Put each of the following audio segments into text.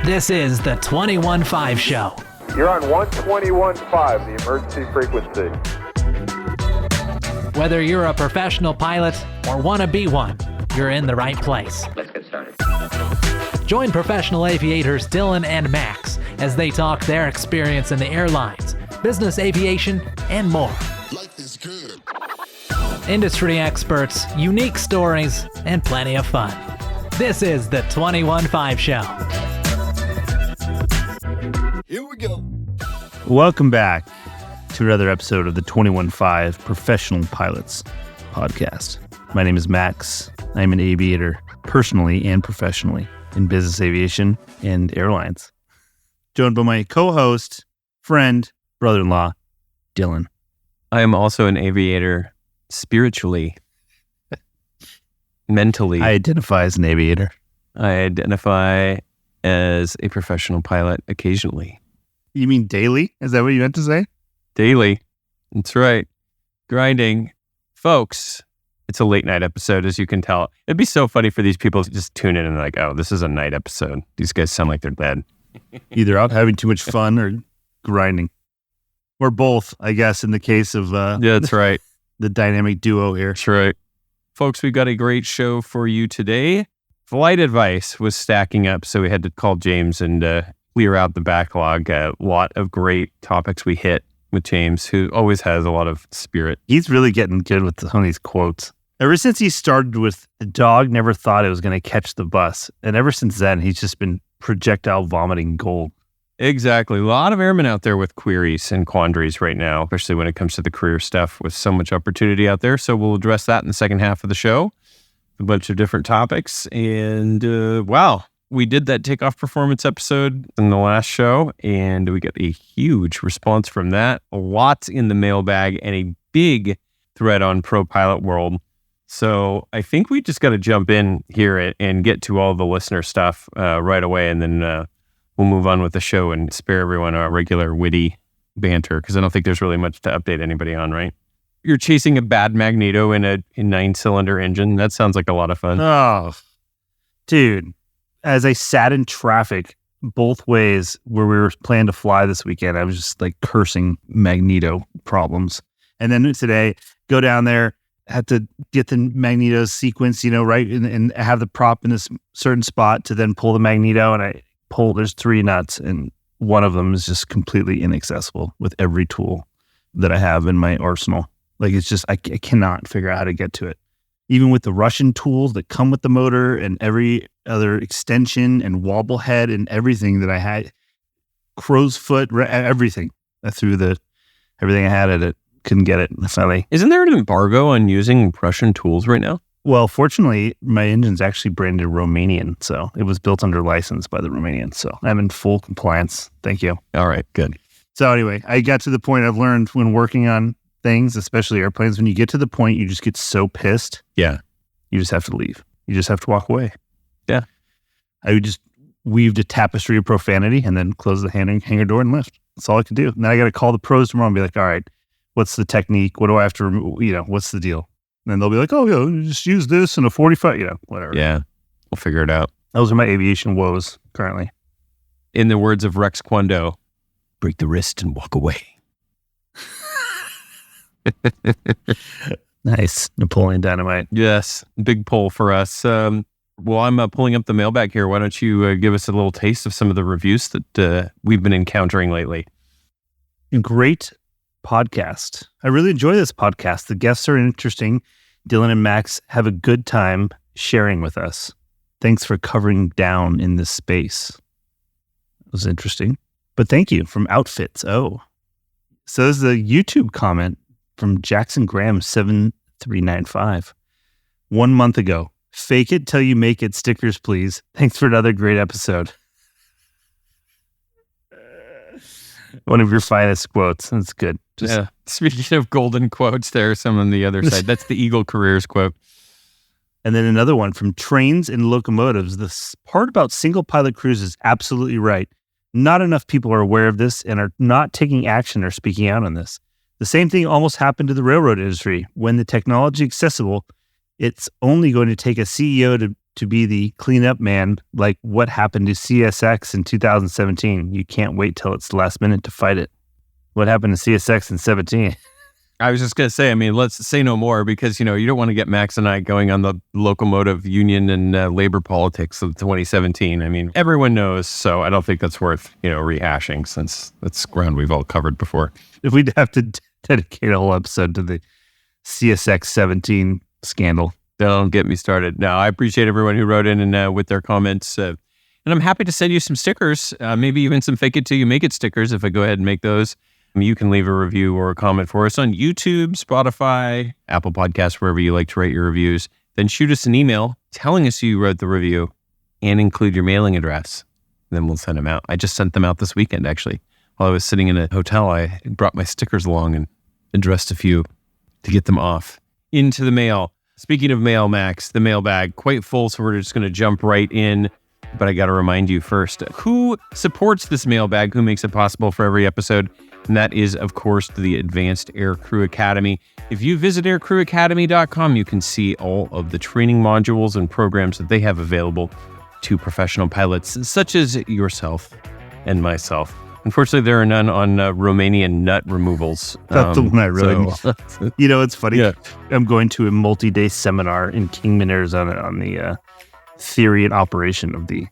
This is the 21.5 Show. You're on 121.5, the emergency frequency. Whether you're a professional pilot or want to be one, you're in the right place. Let's get started. Join professional aviators Dylan and Max as they talk their experience in the airlines, business aviation, and more. Life is good. Industry experts, unique stories, and plenty of fun. This is the 21.5 Show. Here we go. Welcome back to another episode of the 21.5 Professional Pilots podcast. My name is Max. I'm an aviator, personally and professionally, in business aviation and airlines. Joined by my co-host, friend, brother-in-law, Dylan. I am also an aviator spiritually, mentally. I identify as an aviator. I identify as a professional pilot occasionally. You mean daily? Is that what you meant to say? Daily. That's right. Grinding. Folks, it's a late night episode, as you can tell. It'd be so funny for these people to just tune in and like, oh, this is a night episode. These guys sound like they're dead. Either out having too much fun or grinding. Or both, I guess, in the case of Yeah, that's right. the dynamic duo here. That's right. Folks, we've got a great show for you today. Flight advice was stacking up, so we had to call James and clear out the backlog. A lot of great topics we hit with James, who always has a lot of spirit. He's really getting good with some of these quotes. Ever since he started with, the dog never thought it was going to catch the bus. And ever since then, he's just been projectile vomiting gold. Exactly. A lot of airmen out there with queries and quandaries right now, especially when it comes to the career stuff with so much opportunity out there. So we'll address that in the second half of the show. A bunch of different topics. And wow, we did that Takeoff performance episode in the last show, and we got a huge response from that. Lots in the mailbag and a big thread on Pro Pilot World. So I think we just got to jump in here and get to all the listener stuff right away, and then we'll move on with the show and spare everyone our regular witty banter, because I don't think there's really much to update anybody on, right? You're chasing a bad magneto in a 9-cylinder engine. That sounds like a lot of fun. Oh, dude. As I sat in traffic both ways where we were planning to fly this weekend, I was just like cursing magneto problems. And then today, go down there, had to get the magneto sequence, right? And have the prop in this certain spot to then pull the magneto. And there's 3 nuts, and one of them is just completely inaccessible with every tool that I have in my arsenal. Like, it's just, I cannot figure out how to get to it. Even with the Russian tools that come with the motor and every other extension and wobble head and everything that I had, crow's foot, everything. I threw everything I had at it, couldn't get it. Finally. Isn't there an embargo on using Russian tools right now? Well, fortunately, my engine's actually branded Romanian, so it was built under license by the Romanians. So I'm in full compliance. Thank you. All right, good. So anyway, I got to the point I've learned when working on things, especially airplanes, when you get to the point, you just get so pissed. Yeah. You just have to leave. You just have to walk away. Yeah. I would just weaved a tapestry of profanity and then close the hangar door and left. That's all I could do. Now I got to call the pros tomorrow and be like, all right, what's the technique? What do I have to remove? What's the deal? And then they'll be like, oh, just use this in a 45, whatever. Yeah. We'll figure it out. Those are my aviation woes currently. In the words of Rex Kwando, break the wrist and walk away. Nice. Napoleon Dynamite. Yes. Big pull for us. Well, I'm pulling up the mailbag here. Why don't you give us a little taste of some of the reviews that we've been encountering lately? Great podcast. I really enjoy this podcast. The guests are interesting. Dylan and Max have a good time sharing with us. Thanks for covering down in this space. It was interesting. But thank you from Outfits. Oh. So this is a YouTube comment from Jackson Graham 7395. 1 month ago. Fake it till you make it. Stickers, please. Thanks for another great episode. One of your finest quotes. That's good. Yeah. Speaking of golden quotes, there's some on the other side. That's the Eagle Careers quote. And then another one from Trains and Locomotives. The part about single pilot crews is absolutely right. Not enough people are aware of this and are not taking action or speaking out on this. The same thing almost happened to the railroad industry. When the technology is accessible, it's only going to take a CEO to to be the cleanup man, like what happened to CSX in 2017. You can't wait till it's the last minute to fight it. What happened to CSX in 17? I was just going to say, I mean, let's say no more because, you don't want to get Max and I going on the locomotive union and labor politics of 2017. I mean, everyone knows, so I don't think that's worth, rehashing since that's ground we've all covered before. If we'd have to dedicate a whole episode to the CSX 17 scandal. Don't get me started. No, I appreciate everyone who wrote in and with their comments. And I'm happy to send you some stickers, maybe even some fake it till you make it stickers if I go ahead and make those. You can leave a review or a comment for us on YouTube, Spotify, Apple Podcasts, wherever you like to write your reviews. Then shoot us an email telling us you wrote the review and include your mailing address. Then we'll send them out. I just sent them out this weekend, actually. While I was sitting in a hotel, I brought my stickers along and addressed a few to get them off into the mail. Speaking of mail, Max, the mailbag, quite full, so we're just going to jump right in. But I got to remind you first, who supports this mailbag, who makes it possible for every episode? And that is, of course, the Advanced Aircrew Academy. If you visit aircrewacademy.com, you can see all of the training modules and programs that they have available to professional pilots, such as yourself and myself. Unfortunately, there are none on Romanian nut removals. That's the one I really need. It's funny. Yeah. I'm going to a multi-day seminar in Kingman, Arizona on the theory and operation of the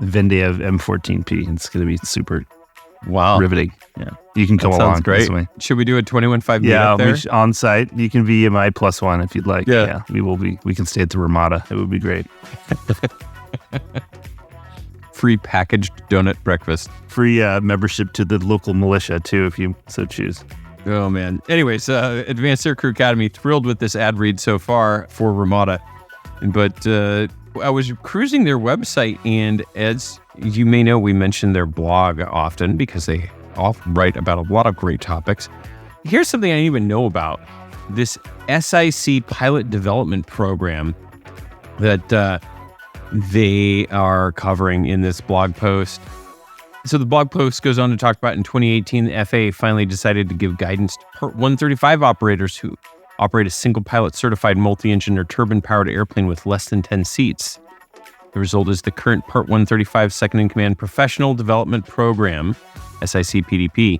Vendev M14P. It's going to be super riveting. Yeah, you can come along. Sounds great. Should we do a 21.5 meet up there? On site. You can be my +1 if you'd like. Yeah, we will be. We can stay at the Ramada. It would be great. Free packaged donut breakfast. Free membership to the local militia too, if you so choose. Oh man. Anyways, Advanced Aircrew Academy, thrilled with this ad read so far for Ramada. But I was cruising their website, and as you may know, we mention their blog often because they write about a lot of great topics. Here's something I didn't even know about. This SIC pilot development program that they are covering in this blog post. So the blog post goes on to talk about in 2018, the FAA finally decided to give guidance to Part 135 operators who operate a single pilot certified multi-engine or turbine-powered airplane with less than 10 seats. The result is the current Part 135 Second in Command Professional Development Program, SIC PDP.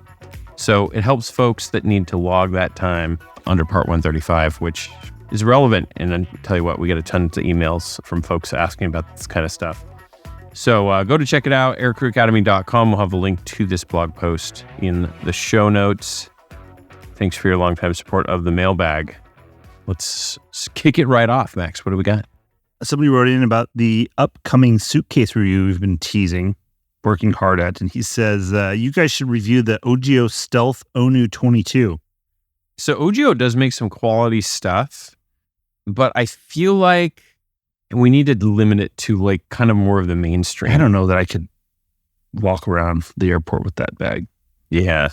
So it helps folks that need to log that time under Part 135, which is relevant. And then tell you what, we get a ton of emails from folks asking about this kind of stuff. So go to check it out, aircrewacademy.com. We'll have a link to this blog post in the show notes. Thanks for your longtime support of the mailbag. Let's kick it right off, Max. What do we got? Somebody wrote in about the upcoming suitcase review we've been teasing, working hard at. And he says, you guys should review the Onieal Stealth Onu 22. So Onieal does make some quality stuff, but I feel like we need to limit it to like kind of more of the mainstream. I don't know that I could walk around the airport with that bag. Yeah.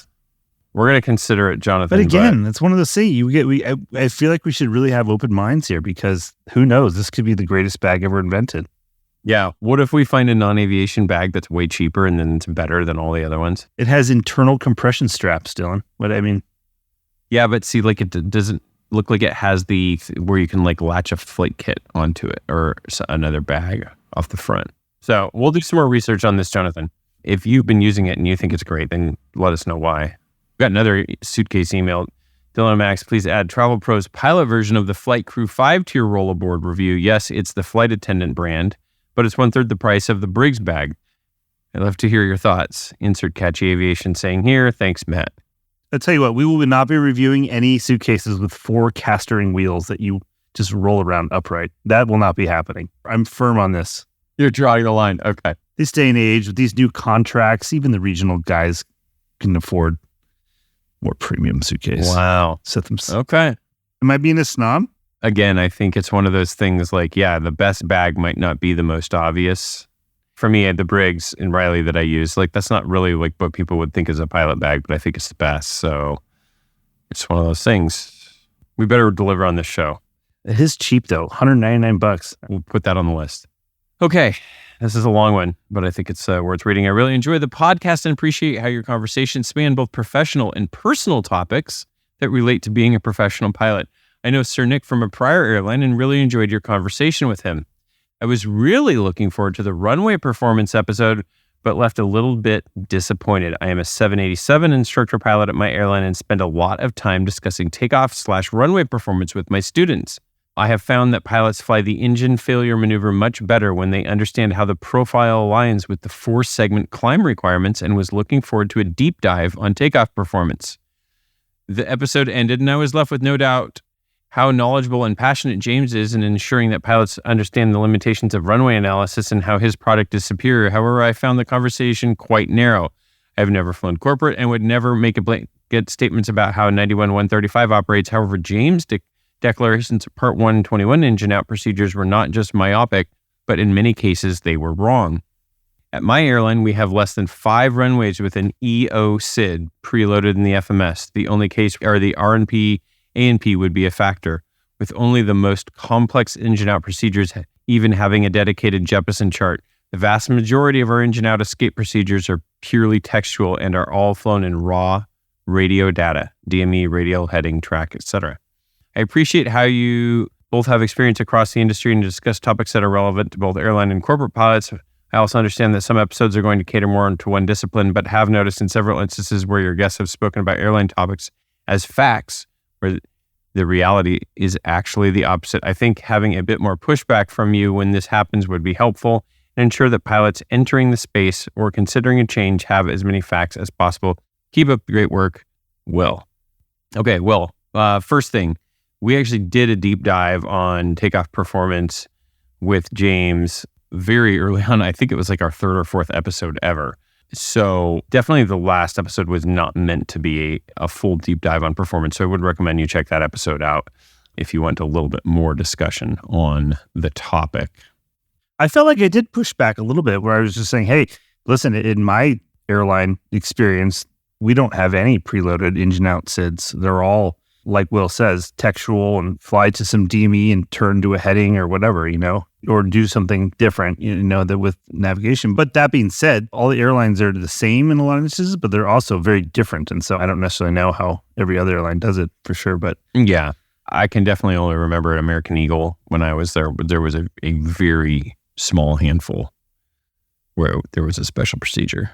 We're going to consider it, Jonathan. But again, it's one of those things. I feel like we should really have open minds here because who knows? This could be the greatest bag ever invented. Yeah. What if we find a non-aviation bag that's way cheaper and then it's better than all the other ones? It has internal compression straps, Dylan. What I mean. Yeah, but see, like it doesn't look like it has the where you can like latch a flight kit onto it or another bag off the front. So we'll do some more research on this, Jonathan. If you've been using it and you think it's great, then let us know why. We got another suitcase email. Dylan and Max, please add Travel Pro's pilot version of the Flight Crew 5-tier rollaboard review. Yes, it's the flight attendant brand, but it's 1/3 the price of the Briggs bag. I'd love to hear your thoughts. Insert catchy aviation saying here. Thanks, Matt. I'll tell you what, we will not be reviewing any suitcases with 4 castering wheels that you just roll around upright. That will not be happening. I'm firm on this. You're drawing the line. Okay. This day and age, with these new contracts, even the regional guys can afford more premium suitcase. Wow. Okay. Am I being a snob? Again, I think it's one of those things like, yeah, the best bag might not be the most obvious. For me, the Briggs and Riley that I use, like that's not really like what people would think is a pilot bag, but I think it's the best. So it's one of those things. We better deliver on this show. It is cheap though, $199. We'll put that on the list. Okay. This is a long one, but I think it's worth reading. I really enjoy the podcast and appreciate how your conversations span both professional and personal topics that relate to being a professional pilot. I know Sir Nick from a prior airline and really enjoyed your conversation with him. I was really looking forward to the runway performance episode, but left a little bit disappointed. I am a 787 instructor pilot at my airline and spend a lot of time discussing takeoff/runway performance with my students. I have found that pilots fly the engine failure maneuver much better when they understand how the profile aligns with the 4-segment climb requirements, and was looking forward to a deep dive on takeoff performance. The episode ended and I was left with no doubt how knowledgeable and passionate James is in ensuring that pilots understand the limitations of runway analysis and how his product is superior. However, I found the conversation quite narrow. I've never flown corporate and would never make a blanket statements about how 91-135 operates. However, James' declarations of Part 121 engine out procedures were not just myopic, but in many cases they were wrong. At my airline, we have less than 5 runways with an EO SID preloaded in the FMS. The only case are the RNP, A&P would be a factor, with only the most complex engine out procedures even having a dedicated Jeppesen chart. The vast majority of our engine out escape procedures are purely textual and are all flown in raw radio data, DME, radial heading, track, etc. I appreciate how you both have experience across the industry and discuss topics that are relevant to both airline and corporate pilots. I also understand that some episodes are going to cater more to one discipline, but have noticed in several instances where your guests have spoken about airline topics as facts, where the reality is actually the opposite. I think having a bit more pushback from you when this happens would be helpful, and ensure that pilots entering the space or considering a change have as many facts as possible. Keep up the great work, Will. Okay, Will, first thing, we actually did a deep dive on takeoff performance with James very early on. I think it was like our 3rd or 4th episode ever. So definitely the last episode was not meant to be a full deep dive on performance. So I would recommend you check that episode out if you want a little bit more discussion on the topic. I felt like I did push back a little bit where I was just saying, hey, listen, in my airline experience, we don't have any preloaded engine out SIDs. They're all, like Will says, textual and fly to some DME and turn to a heading or whatever, or do something different, that with navigation. But that being said, all the airlines are the same in a lot of instances, but they're also very different. And so I don't necessarily know how every other airline does it for sure. But yeah, I can definitely only remember at American Eagle when I was there, there was a very small handful where there was a special procedure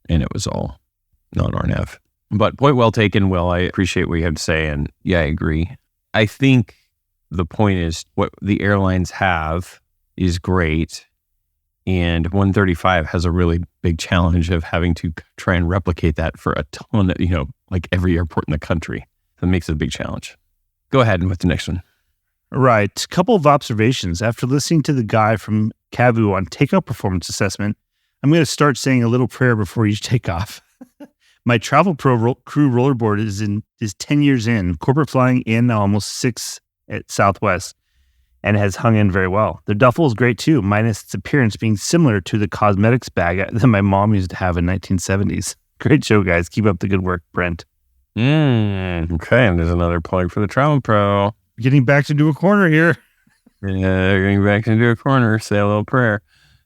and it was all non-RNAV. But point well taken, Will. I appreciate what you have to say. And yeah, I agree. I think the point is what the airlines have is great. And 135 has a really big challenge of having to try and replicate that for a ton of, like every airport in the country. That makes it a big challenge. Go ahead and with the next one. Right. A couple of observations. After listening to the guy from Cavu on takeoff performance assessment, I'm going to start saying a little prayer before each takeoff. My travel pro crew rollerboard is 10 years in, corporate flying in now almost 6 at Southwest, and has hung in very well. The duffel is great too, minus its appearance being similar to the cosmetics bag that my mom used to have in 1970s. Great show, guys. Keep up the good work, Brent. Okay, and there's another plug for the Travel Pro. Getting back to do a corner here. Yeah, getting back into a corner. Say a little prayer.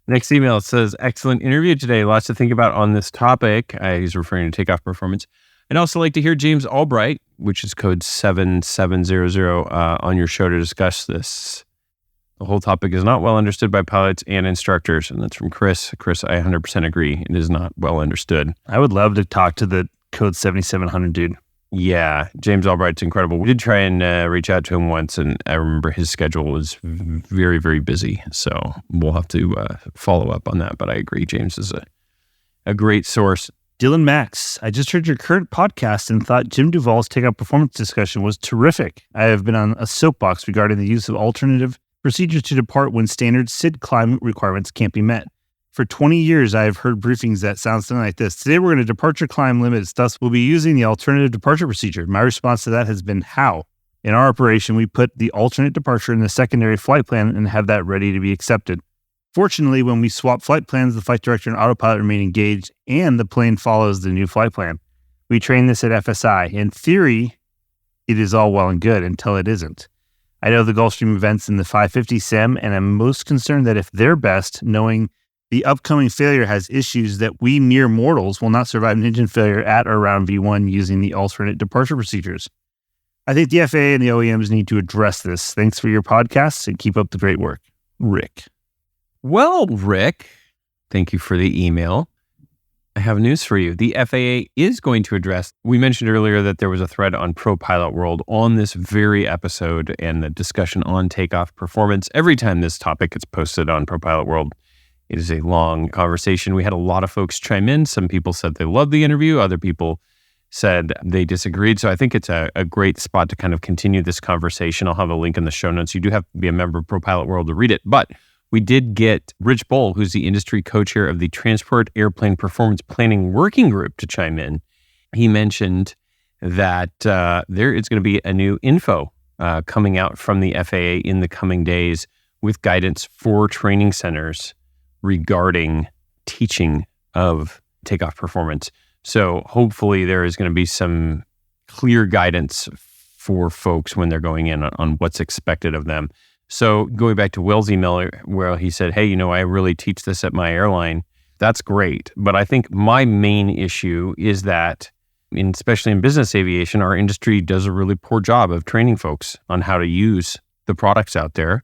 Next email says, excellent interview today. Lots to think about on this topic. He's referring to takeoff performance. I'd also like to hear James Albright, which is code 7700, on your show to discuss this. The whole topic is not well understood by pilots and instructors. And that's from Chris. Chris, I 100% agree. It is not well understood. I would love to talk to the code 7700 dude. Yeah, James Albright's incredible. We did try and reach out to him once, and I remember his schedule was very, very busy. So we'll have to follow up on that. But I agree, James is a great source. Dylan Max, I just heard your current podcast and thought Jim Duvall's takeoff performance discussion was terrific. I have been on a soapbox regarding the use of alternative procedures to depart when standard SID climb requirements can't be met. For 20 years, I have heard briefings that sound something like this. Today, we're going to departure climb limits. Thus, we'll be using the alternative departure procedure. My response to that has been how? In our operation, we put the alternate departure in the secondary flight plan and have that ready to be accepted. Fortunately, when we swap flight plans, the flight director and autopilot remain engaged and the plane follows the new flight plan. We train this at FSI. In theory, it is all well and good until it isn't. I know the Gulfstream events in the 550 SIM, and I'm most concerned that if they're best, knowing the upcoming failure has issues that we mere mortals will not survive an engine failure at or around V1 using the alternate departure procedures. I think the FAA and the OEMs need to address this. Thanks for your podcasts and keep up the great work. Rick. Well, Rick, thank you for the email. I have news for you. The FAA is going to address, we mentioned earlier that there was a thread on ProPilot World on this very episode and the discussion on takeoff performance. Every time this topic gets posted on ProPilot World, it is a long conversation. We had a lot of folks chime in. Some people said they loved the interview. Other people said they disagreed. So I think it's a great spot to kind of continue this conversation. I'll have a link in the show notes. You do have to be a member of ProPilot World to read it. But we did get Rich Bohl, who's the industry co-chair of the Transport Airplane Performance Planning Working Group, to chime in. He mentioned that there is going to be a new info coming out from the FAA in the coming days with guidance for training centers regarding teaching of takeoff performance. So hopefully there is going to be some clear guidance for folks when they're going in on what's expected of them. So going back to Will's email where he said, hey, I really teach this at my airline. That's great. But I think my main issue is that, especially in business aviation, our industry does a really poor job of training folks on how to use the products out there.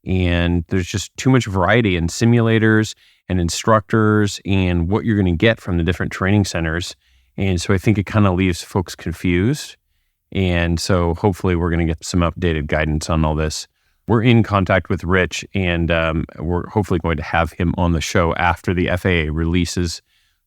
And there's just too much variety in simulators and instructors and what you're going to get from the different training centers. And so I think it kind of leaves folks confused. And so hopefully we're going to get some updated guidance on all this. We're in contact with Rich, and we're hopefully going to have him on the show after the FAA releases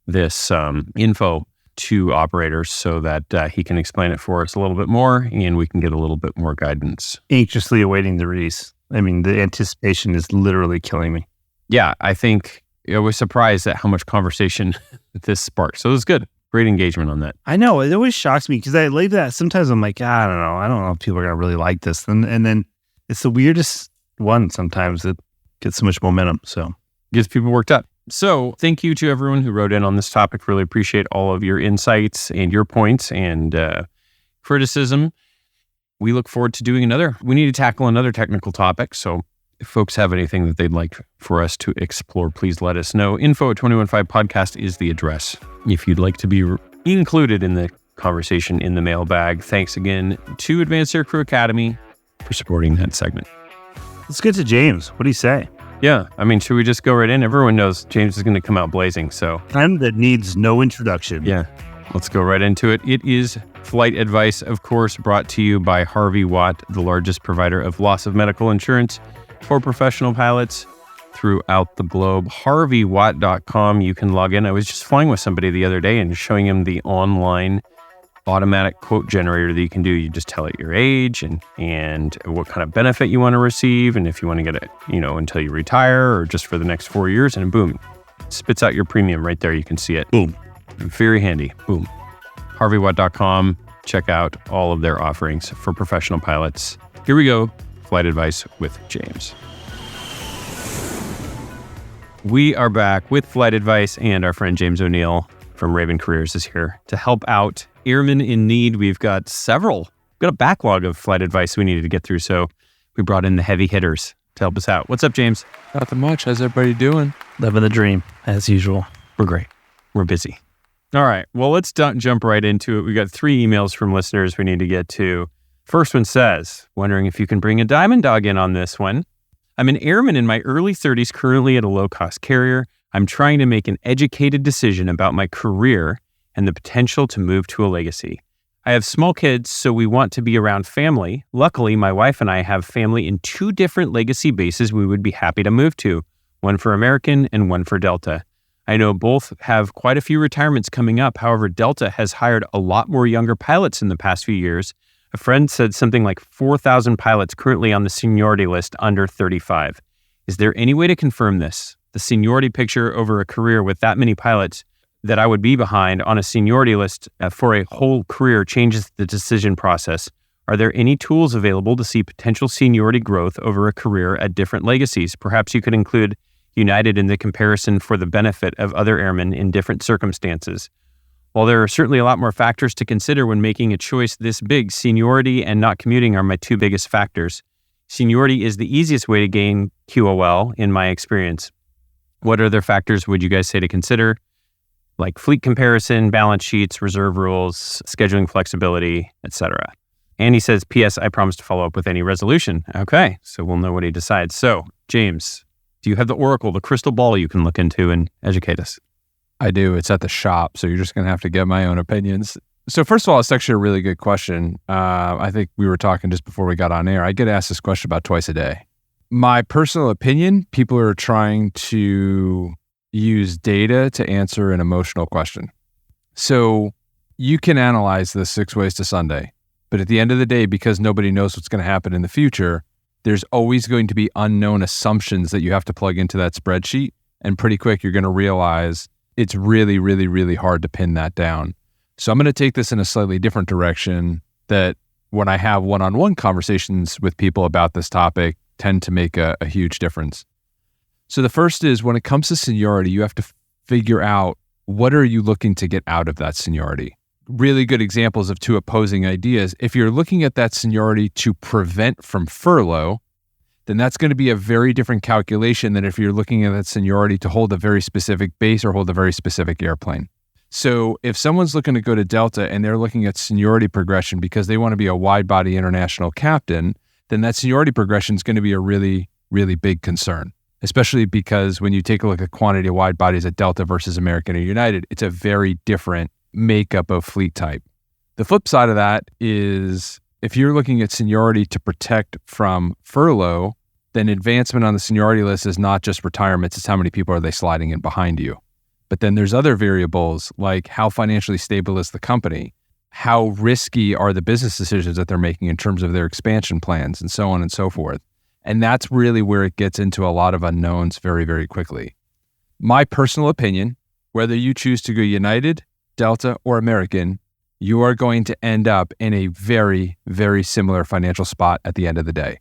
this info to operators so that he can explain it for us a little bit more and we can get a little bit more guidance. Anxiously awaiting the release. I mean, the anticipation is literally killing me. Yeah, I think I was surprised at how much conversation this sparked. So it was good. Great engagement on that. I know. It always shocks me because I like that. Sometimes I'm like, I don't know. I don't know if people are going to really like this. And then it's the weirdest one sometimes that gets so much momentum. So gets people worked up. So thank you to everyone who wrote in on this topic. Really appreciate all of your insights and your points and criticism. We look forward to doing another. We need to tackle another technical topic. So if folks have anything that they'd like for us to explore, please let us know. info@215podcast is the address if you'd like to be included in the conversation in the mailbag. Thanks again to Advanced Aircrew Academy for supporting that segment. Let's get to James. What do you say? Yeah, I mean, should we just go right in? Everyone knows James is going to come out blazing, so. Time that needs no introduction. Yeah, let's go right into it. It is flight advice, of course, brought to you by Harvey Watt, the largest provider of loss of medical insurance for professional pilots throughout the globe. HarveyWatt.com, you can log in. I was just flying with somebody the other day and showing him the online automatic quote generator that you can do. You just tell it your age and what kind of benefit you want to receive, and if you want to get it, until you retire or just for the next 4 years, and boom, spits out your premium right there. You can see it. Boom. Very handy. Boom. HarveyWatt.com. Check out all of their offerings for professional pilots. Here we go. Flight advice with James. We are back with flight advice, and our friend James Onieal from Raven Careers is here to help out airmen in need. We've got a backlog of flight advice we needed to get through, so we brought in the heavy hitters to help us out. What's up, James? Nothing much. How's everybody doing? Living the dream, as usual. We're great. We're busy. All right. Well, let's jump right into it. We got 3 emails from listeners we need to get to. First one says, wondering if you can bring a diamond dog in on this one. I'm an airman in my early 30s, currently at a low-cost carrier. I'm trying to make an educated decision about my career and the potential to move to a legacy. I have small kids, so we want to be around family. Luckily, my wife and I have family in 2 different legacy bases we would be happy to move to, one for American and one for Delta. I know both have quite a few retirements coming up. However, Delta has hired a lot more younger pilots in the past few years. A friend said something like 4,000 pilots currently on the seniority list under 35. Is there any way to confirm this? The seniority picture over a career with that many pilots that I would be behind on a seniority list for a whole career changes the decision process. Are there any tools available to see potential seniority growth over a career at different legacies? Perhaps you could include United in the comparison for the benefit of other airmen in different circumstances. While there are certainly a lot more factors to consider when making a choice this big, seniority and not commuting are my 2 biggest factors. Seniority is the easiest way to gain QOL in my experience. What other factors would you guys say to consider? Like fleet comparison, balance sheets, reserve rules, scheduling flexibility, etc. And he says, P.S. I promise to follow up with any resolution. Okay, so we'll know what he decides. So, James, Do you have the oracle, the crystal ball you can look into and educate us? I do. It's at the shop, so you're just going to have to get my own opinions. So first of all, it's actually a really good question. I think we were talking just before we got on air. I get asked this question about twice a day. My personal opinion, people are trying to use data to answer an emotional question. So you can analyze the 6 ways to Sunday, but at the end of the day, because nobody knows what's going to happen in the future, there's always going to be unknown assumptions that you have to plug into that spreadsheet. And pretty quick, you're going to realize it's really, really, really hard to pin that down. So I'm going to take this in a slightly different direction that when I have one-on-one conversations with people about this topic tend to make a huge difference. So the first is when it comes to seniority, you have to figure out what are you looking to get out of that seniority. Really good examples of two opposing ideas. If you're looking at that seniority to prevent from furlough, then that's going to be a very different calculation than if you're looking at that seniority to hold a very specific base or hold a very specific airplane. So if someone's looking to go to Delta and they're looking at seniority progression because they want to be a wide-body international captain, then that seniority progression is going to be a really, really big concern, especially because when you take a look at quantity of wide bodies at Delta versus American or United, it's a very different makeup of fleet type. The flip side of that is if you're looking at seniority to protect from furlough, then advancement on the seniority list is not just retirements, it's how many people are they sliding in behind you. But then there's other variables like how financially stable is the company, how risky are the business decisions that they're making in terms of their expansion plans, and so on and so forth. And that's really where it gets into a lot of unknowns very, very quickly. My personal opinion, whether you choose to go United, Delta, or American, you are going to end up in a very, very similar financial spot at the end of the day.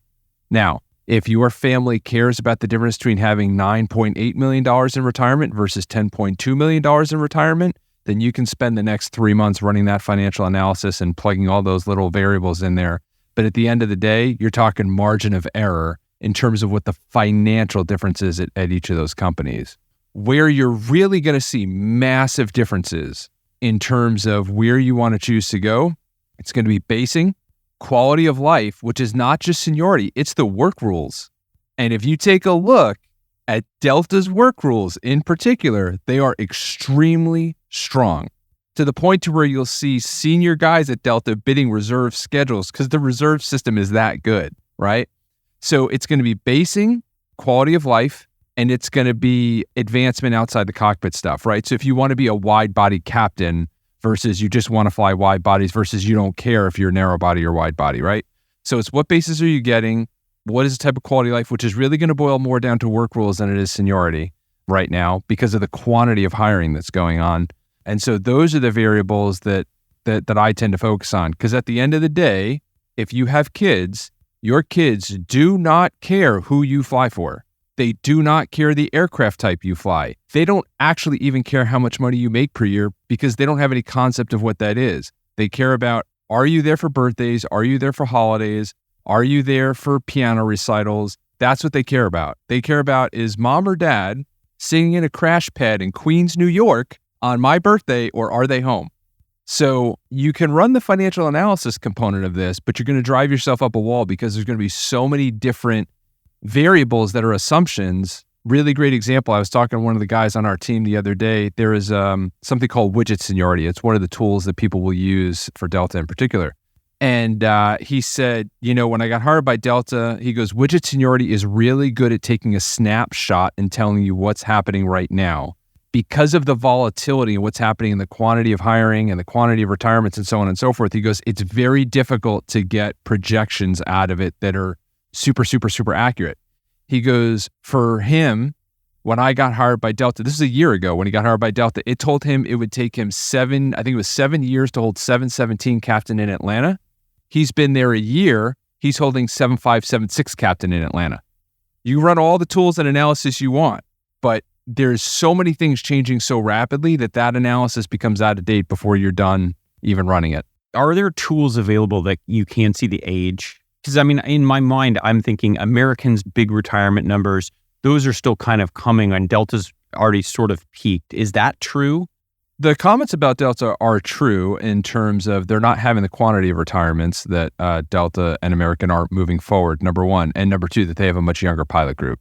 Now, if your family cares about the difference between having $9.8 million in retirement versus $10.2 million in retirement, then you can spend the next 3 months running that financial analysis and plugging all those little variables in there. But at the end of the day, you're talking margin of error in terms of what the financial difference is at each of those companies. Where you're really going to see massive differences in terms of where you want to choose to go, it's going to be basing, quality of life, which is not just seniority, it's the work rules. And if you take a look at Delta's work rules in particular, they are extremely strong to the point to where you'll see senior guys at Delta bidding reserve schedules because the reserve system is that good, right? So it's going to be basing, quality of life, and it's going to be advancement outside the cockpit stuff, right? So if you want to be a wide body captain versus you just want to fly wide bodies versus you don't care if you're narrow body or wide body, right? So it's what bases are you getting? What is the type of quality of life, which is really going to boil more down to work rules than it is seniority right now because of the quantity of hiring that's going on. And so those are the variables that I tend to focus on. Because at the end of the day, if you have kids, your kids do not care who you fly for. They do not care the aircraft type you fly. They don't actually even care how much money you make per year because they don't have any concept of what that is. They care about, are you there for birthdays? Are you there for holidays? Are you there for piano recitals? That's what they care about. They care about is mom or dad singing in a crash pad in Queens, New York on my birthday, or are they home? So you can run the financial analysis component of this, but you're going to drive yourself up a wall because there's going to be so many different variables that are assumptions. Really great example. I was talking to one of the guys on our team the other day. There is something called widget seniority. It's one of the tools that people will use for Delta in particular. And he said, when I got hired by Delta, he goes, widget seniority is really good at taking a snapshot and telling you what's happening right now. Because of the volatility and what's happening in the quantity of hiring and the quantity of retirements and so on and so forth, he goes, it's very difficult to get projections out of it that are super, super, super accurate. He goes, for him, when I got hired by Delta, this is a year ago when he got hired by Delta, it told him it would take him 7 years to hold 717 captain in Atlanta. He's been there a year. He's holding 7576 captain in Atlanta. You run all the tools and analysis you want, but there's so many things changing so rapidly that analysis becomes out of date before you're done even running it. Are there tools available that you can see the age? Because in my mind, I'm thinking Americans' big retirement numbers, those are still kind of coming and Delta's already sort of peaked. Is that true? The comments about Delta are true in terms of they're not having the quantity of retirements that Delta and American are moving forward, number one. And number two, that they have a much younger pilot group.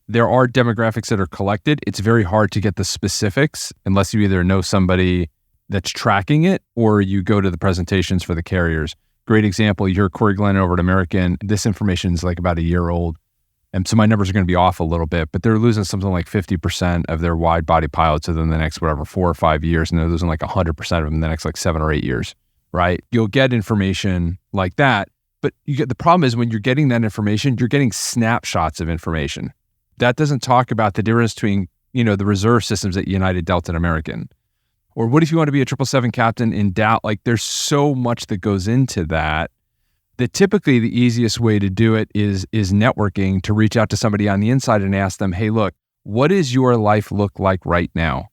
There are demographics that are collected. It's very hard to get the specifics unless you either know somebody that's tracking it or you go to the presentations for the carriers. Great example, you're Corey Glenn over at American. This information is like about a year old. And so my numbers are going to be off a little bit, but they're losing something like 50% of their wide body pilots within the next, 4 or 5 years. And they're losing like 100% of them in the next like 7 or 8 years, right? You'll get information like that. But the problem is when you're getting that information, you're getting snapshots of information. That doesn't talk about the difference between, the reserve systems at United, Delta, and American. Or what if you want to be a 777 captain in doubt? Like there's so much that goes into that typically the easiest way to do it is networking, to reach out to somebody on the inside and ask them, hey, look, what does your life look like right now?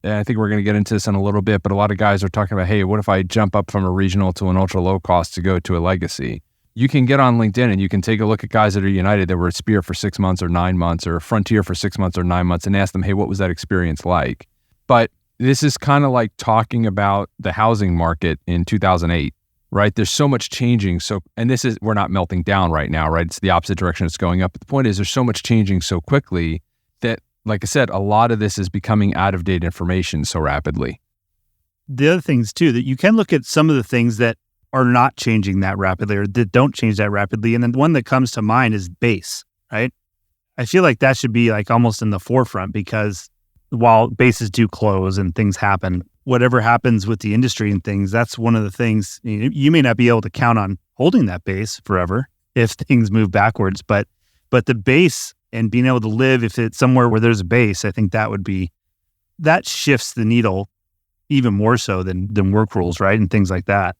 And I think we're going to get into this in a little bit, but a lot of guys are talking about, hey, what if I jump up from a regional to an ultra low cost to go to a legacy? You can get on LinkedIn and you can take a look at guys that are United that were at Spirit for 6 months or 9 months or Frontier for 6 months or 9 months and ask them, hey, what was that experience like? But this is kind of like talking about the housing market in 2008, right? There's so much changing. And we're not melting down right now, right? It's the opposite direction it's going up. But the point is there's so much changing so quickly that, like I said, a lot of this is becoming out-of-date information so rapidly. The other things too, that you can look at some of the things that are not changing that rapidly or that don't change that rapidly. And then one that comes to mind is base, right? I feel like that should be like almost in the forefront because while bases do close and things happen, whatever happens with the industry and things, that's one of the things you may not be able to count on holding that base forever if things move backwards. But the base and being able to live, if it's somewhere where there's a base, I think that shifts the needle even more so than work rules, right? And things like that.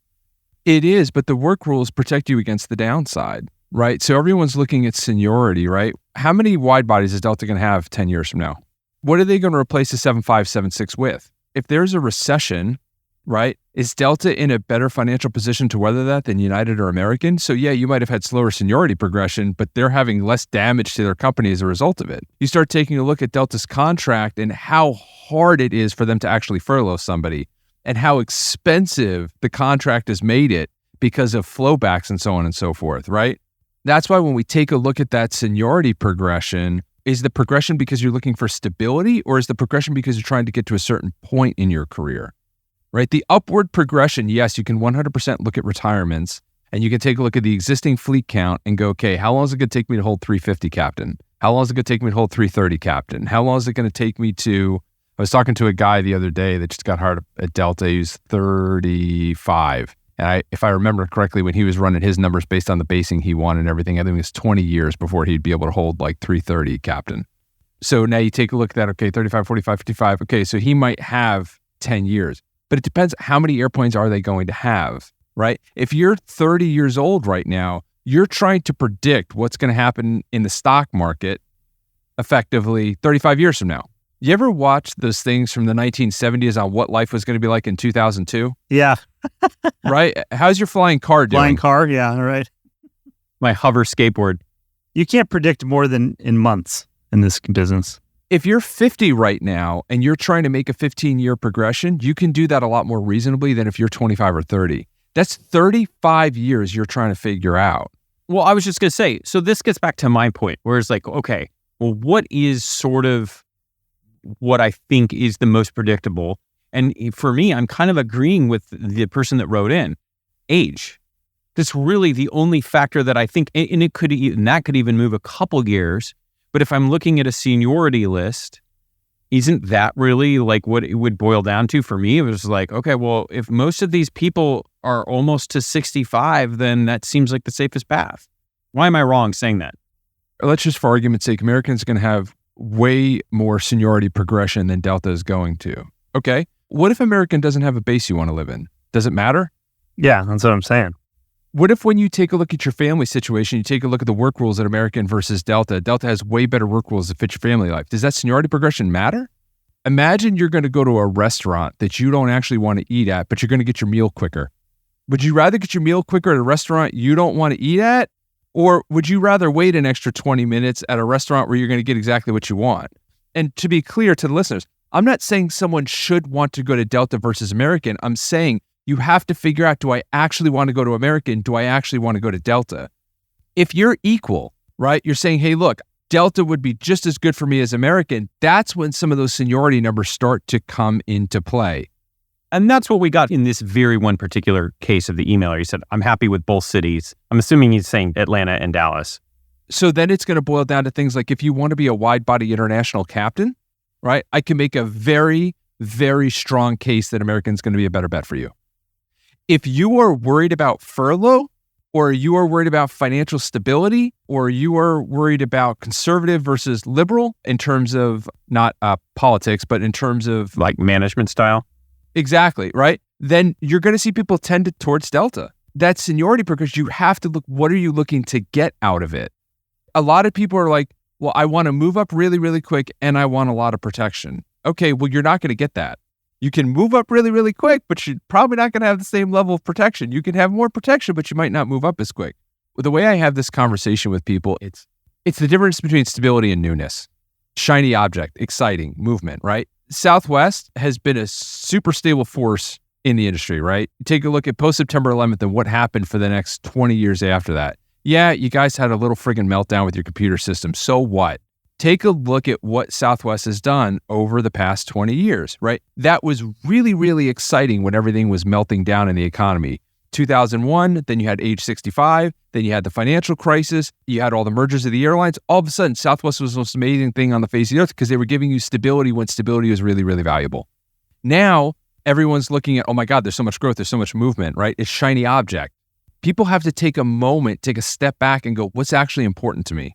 It is, but the work rules protect you against the downside, right? So everyone's looking at seniority, right? How many wide bodies is Delta going to have 10 years from now? What are they going to replace the 75, 76 with? If there's a recession, right, is Delta in a better financial position to weather that than United or American? So yeah, you might have had slower seniority progression, but they're having less damage to their company as a result of it. You start taking a look at Delta's contract and how hard it is for them to actually furlough somebody and how expensive the contract has made it because of flowbacks and so on and so forth, right? That's why when we take a look at that seniority progression, is the progression because you're looking for stability or is the progression because you're trying to get to a certain point in your career, right? The upward progression, yes, you can 100% look at retirements and you can take a look at the existing fleet count and go, okay, how long is it going to take me to hold 350 captain? How long is it going to take me to hold 330 captain? How long is it going to take me to, I was talking to a guy the other day that just got hired at Delta. He was 35. And if I remember correctly, when he was running his numbers based on the basing he won and everything, I think it was 20 years before he'd be able to hold like 330 captain. So now you take a look at that, okay, 35, 45, 55. Okay, so he might have 10 years. But it depends how many airplanes are they going to have, right? If you're 30 years old right now, you're trying to predict what's going to happen in the stock market effectively 35 years from now. You ever watch those things from the 1970s on what life was going to be like in 2002? Yeah. Right? How's your flying car doing? Flying car, yeah, all right. My hover skateboard. You can't predict more than in months in this business. If you're 50 right now and you're trying to make a 15-year progression, you can do that a lot more reasonably than if you're 25 or 30. That's 35 years you're trying to figure out. Well, I was just going to say, so this gets back to my point, where it's like, okay, well, what is sort of what I think is the most predictable? And for me, I'm kind of agreeing with the person that wrote in. Age. That's really the only factor that I think, and that could even move a couple years. But if I'm looking at a seniority list, isn't that really like what it would boil down to for me? It was like, okay, well, if most of these people are almost to 65, then that seems like the safest path. Why am I wrong saying that? Let's just, for argument's sake, American's going to have way more seniority progression than Delta is going to. Okay. What if American doesn't have a base you want to live in? Does it matter? Yeah, that's what I'm saying. What if when you take a look at your family situation, you take a look at the work rules at American versus Delta? Delta has way better work rules that fit your family life. Does that seniority progression matter? Imagine you're going to go to a restaurant that you don't actually want to eat at, but you're going to get your meal quicker. Would you rather get your meal quicker at a restaurant you don't want to eat at? Or would you rather wait an extra 20 minutes at a restaurant where you're going to get exactly what you want? And to be clear to the listeners, I'm not saying someone should want to go to Delta versus American. I'm saying you have to figure out, do I actually want to go to American? Do I actually want to go to Delta? If you're equal, right? You're saying, hey, look, Delta would be just as good for me as American. That's when some of those seniority numbers start to come into play. And that's what we got in this very one particular case of the emailer. He said, I'm happy with both cities. I'm assuming he's saying Atlanta and Dallas. So then it's going to boil down to things like if you want to be a wide body international captain, right? I can make a very, very strong case that American's going to be a better bet for you. If you are worried about furlough, or you are worried about financial stability, or you are worried about conservative versus liberal in terms of not politics, but in terms of Like management style? exactly, right? Then you're going to see people tend towards Delta. That's seniority because you have to look, what are you looking to get out of it? A lot of people are like, well, I want to move up really, really quick and I want a lot of protection. Okay, well, you're not going to get that. You can move up really, really quick, but you're probably not going to have the same level of protection. You can have more protection, but you might not move up as quick. Well, the way I have this conversation with people, it's the difference between stability and newness. Shiny object, exciting, movement, right? Southwest has been a super stable force in the industry, right? Take a look at post-September 11th and what happened for the next 20 years after that. Yeah, you guys had a little friggin' meltdown with your computer system. So what? Take a look at what Southwest has done over the past 20 years, right? That was really, really exciting when everything was melting down in the economy. 2001, then you had age 65, then you had the financial crisis, you had all the mergers of the airlines. All of a sudden, Southwest was the most amazing thing on the face of the earth because they were giving you stability when stability was really, really valuable. Now, everyone's looking at, oh my God, there's so much growth, there's so much movement, right? It's shiny object. People have to take a moment, take a step back and go, what's actually important to me?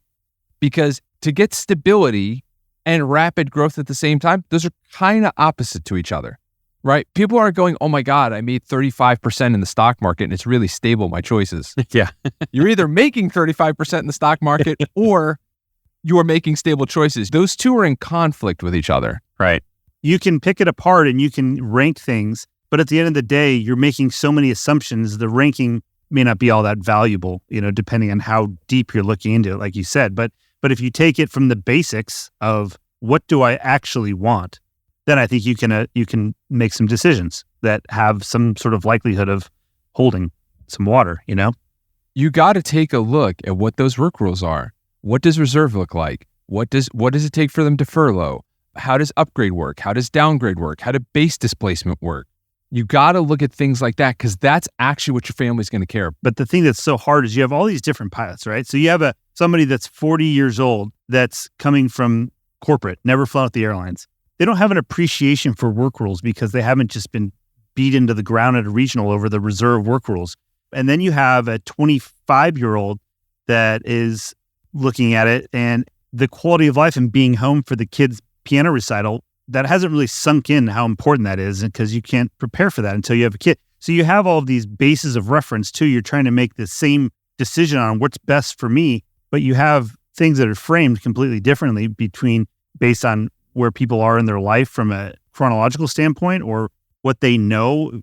Because to get stability and rapid growth at the same time, those are kind of opposite to each other, right? People aren't going, oh my God, I made 35% in the stock market and it's really stable, my choices. Yeah. You're either making 35% in the stock market or you are making stable choices. Those two are in conflict with each other. Right. You can pick it apart and you can rank things, but at the end of the day, you're making so many assumptions. The ranking may not be all that valuable, depending on how deep you're looking into it, like you said. But if you take it from the basics of what do I actually want, then I think you can make some decisions that have some sort of likelihood of holding some water, You got to take a look at what those work rules are. What does reserve look like? What does it take for them to furlough? How does upgrade work? How does downgrade work? How does base displacement work? You got to look at things like that because that's actually what your family's going to care about. But the thing that's so hard is you have all these different pilots, right? So you have somebody that's 40 years old that's coming from corporate, never flown with the airlines. They don't have an appreciation for work rules because they haven't just been beat into the ground at a regional over the reserve work rules. And then you have a 25-year-old that is looking at it and the quality of life and being home for the kids' piano recital that hasn't really sunk in how important that is because you can't prepare for that until you have a kid. So you have all of these bases of reference too. You're trying to make the same decision on what's best for me, but you have things that are framed completely differently based on where people are in their life from a chronological standpoint or what they know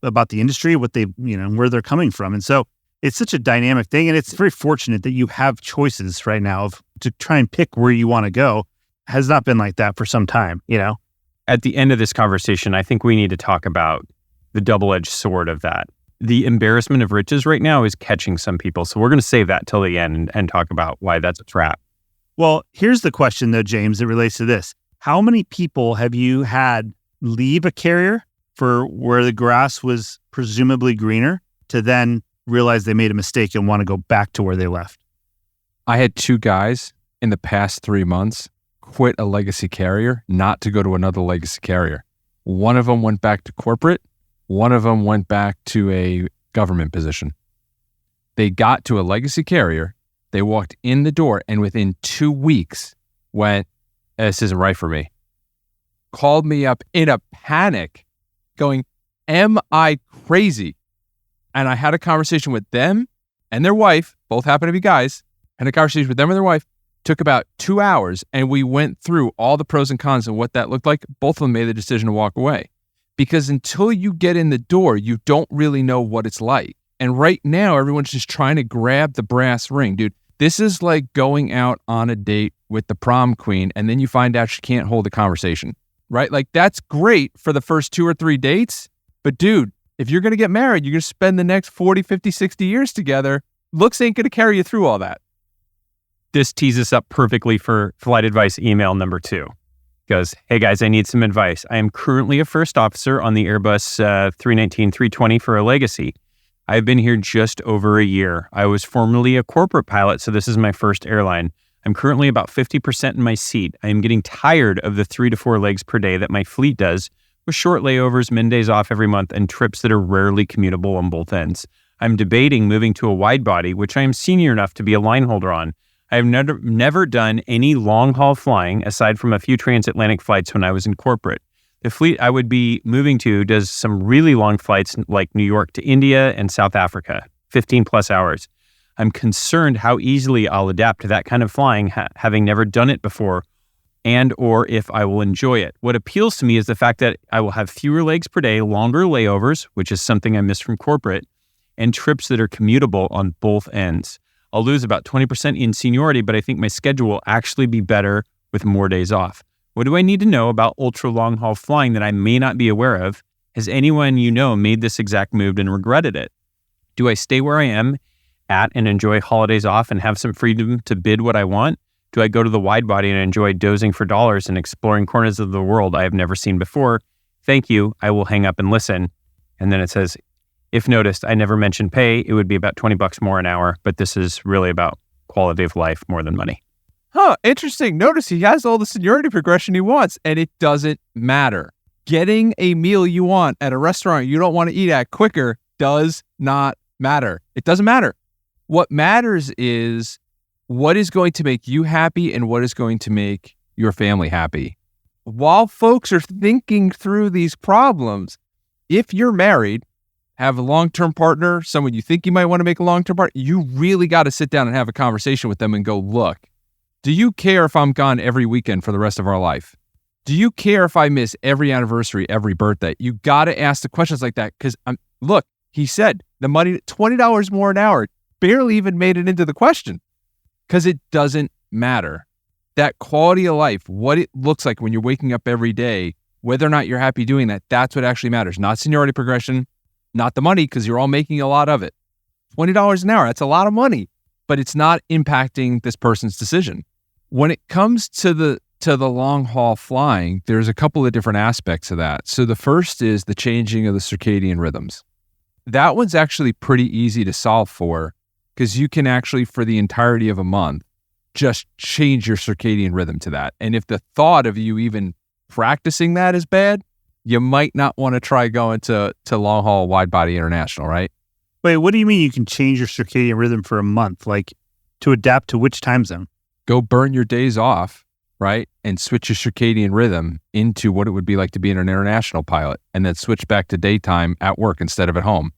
about the industry, what they, where they're coming from. And so it's such a dynamic thing. And it's very fortunate that you have choices right now to try and pick where you want to go. Has not been like that for some time, At the end of this conversation, I think we need to talk about the double-edged sword of that. The embarrassment of riches right now is catching some people. So we're going to save that till the end and talk about why that's a trap. Well, here's the question though, James, that relates to this. How many people have you had leave a carrier for where the grass was presumably greener to then realize they made a mistake and want to go back to where they left? I had 2 guys in the past 3 months quit a legacy carrier, not to go to another legacy carrier. One of them went back to corporate. One of them went back to a government position. They got to a legacy carrier. They walked in the door and within 2 weeks went, this isn't right for me. Called me up in a panic going, am I crazy? And I had a conversation with them and their wife, both happen to be guys, and a conversation with them and their wife. Took about 2 hours and we went through all the pros and cons and what that looked like. Both of them made the decision to walk away because until you get in the door, you don't really know what it's like. And right now, everyone's just trying to grab the brass ring. Dude, this is like going out on a date with the prom queen and then you find out she can't hold a conversation, right? Like that's great for the first 2 or 3 dates. But dude, if you're going to get married, you're going to spend the next 40, 50, 60 years together. Looks ain't going to carry you through all that. This tees us up perfectly for flight advice email number 2. Goes, hey guys, I need some advice. I am currently a first officer on the Airbus 319-320 for a legacy. I've been here just over a year. I was formerly a corporate pilot, so this is my first airline. I'm currently about 50% in my seat. I am getting tired of the 3 to 4 legs per day that my fleet does, with short layovers, min days off every month, and trips that are rarely commutable on both ends. I'm debating moving to a wide body, which I am senior enough to be a line holder on. I have never done any long-haul flying, aside from a few transatlantic flights when I was in corporate. The fleet I would be moving to does some really long flights like New York to India and South Africa, 15 plus hours. I'm concerned how easily I'll adapt to that kind of flying, having never done it before, and or if I will enjoy it. What appeals to me is the fact that I will have fewer legs per day, longer layovers, which is something I miss from corporate, and trips that are commutable on both ends. I'll lose about 20% in seniority, but I think my schedule will actually be better with more days off. What do I need to know about ultra long haul flying that I may not be aware of? Has anyone you know made this exact move and regretted it? Do I stay where I am at and enjoy holidays off and have some freedom to bid what I want? Do I go to the wide body and enjoy dozing for dollars and exploring corners of the world I have never seen before? Thank you. I will hang up and listen. And then it says, if noticed, I never mentioned pay. It would be about $20 more an hour, but this is really about quality of life more than money. Huh, interesting. Notice he has all the seniority progression he wants, and it doesn't matter. Getting a meal you want at a restaurant you don't want to eat at quicker does not matter. It doesn't matter. What matters is what is going to make you happy and what is going to make your family happy. While folks are thinking through these problems, if you're married, have a long-term partner, someone you think you might want to make a long-term partner, you really got to sit down and have a conversation with them and go, look, do you care if I'm gone every weekend for the rest of our life? Do you care if I miss every anniversary, every birthday? You got to ask the questions like that because, look, he said the money, $20 more an hour, barely even made it into the question because it doesn't matter. That quality of life, what it looks like when you're waking up every day, whether or not you're happy doing that, that's what actually matters. Not seniority progression, not the money because you're all making a lot of it. $20 an hour, that's a lot of money, but it's not impacting this person's decision. When it comes to the long haul flying, there's a couple of different aspects of that. So the first is the changing of the circadian rhythms. That one's actually pretty easy to solve for because you can actually, for the entirety of a month, just change your circadian rhythm to that. And if the thought of you even practicing that is bad, you might not want to try going to long haul wide body international, right? Wait, what do you mean you can change your circadian rhythm for a month? Like to adapt to which time zone? Go burn your days off, right? And switch your circadian rhythm into what it would be like to be an international pilot and then switch back to daytime at work instead of at home.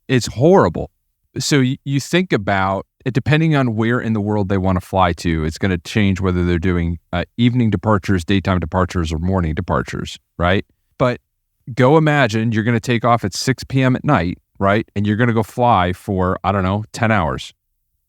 It's horrible. So you think about it, depending on where in the world they want to fly to, it's going to change whether they're doing evening departures, daytime departures, or morning departures, right? But go imagine you're going to take off at 6 p.m. at night, right? And you're going to go fly for, 10 hours.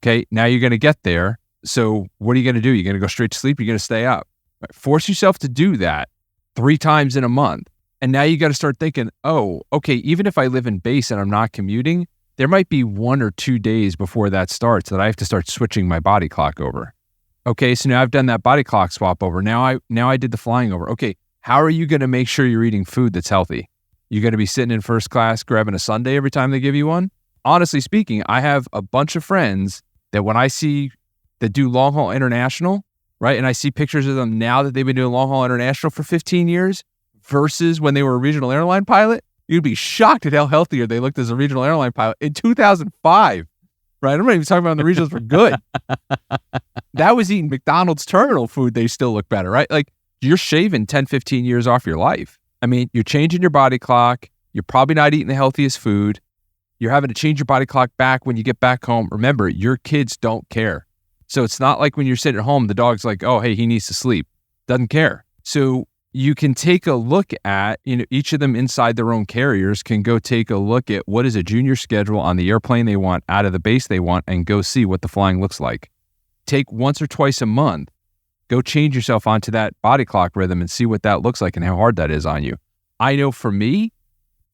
Okay, now you're going to get there. So what are you going to do? You're going to go straight to sleep? You're going to stay up. Right? Force yourself to do that 3 times in a month. And now you got to start thinking, oh, okay, even if I live in base and I'm not commuting, there might be 1 or 2 days before that starts that I have to start switching my body clock over. Okay, so now I've done that body clock swap over. Now I did the flying over. Okay, how are you going to make sure you're eating food that's healthy? You going to be sitting in first class grabbing a sundae every time they give you one? Honestly speaking, I have a bunch of friends that when I see that do long haul international, right? And I see pictures of them now that they've been doing long haul international for 15 years versus when they were a regional airline pilot, you'd be shocked at how healthier they looked as a regional airline pilot in 2005, right? I'm not even talking about when the regionals were good. That was eating McDonald's terminal food. They still look better, right? Like you're shaving 10, 15 years off your life. I mean, you're changing your body clock. You're probably not eating the healthiest food. You're having to change your body clock back when you get back home. Remember, your kids don't care. So it's not like when you're sitting at home, the dog's like, oh, hey, he needs to sleep. Doesn't care. So you can take a look at, each of them inside their own carriers can go take a look at what is a junior schedule on the airplane they want, out of the base they want, and go see what the flying looks like. Take once or twice a month, go change yourself onto that body clock rhythm and see what that looks like and how hard that is on you. I know for me,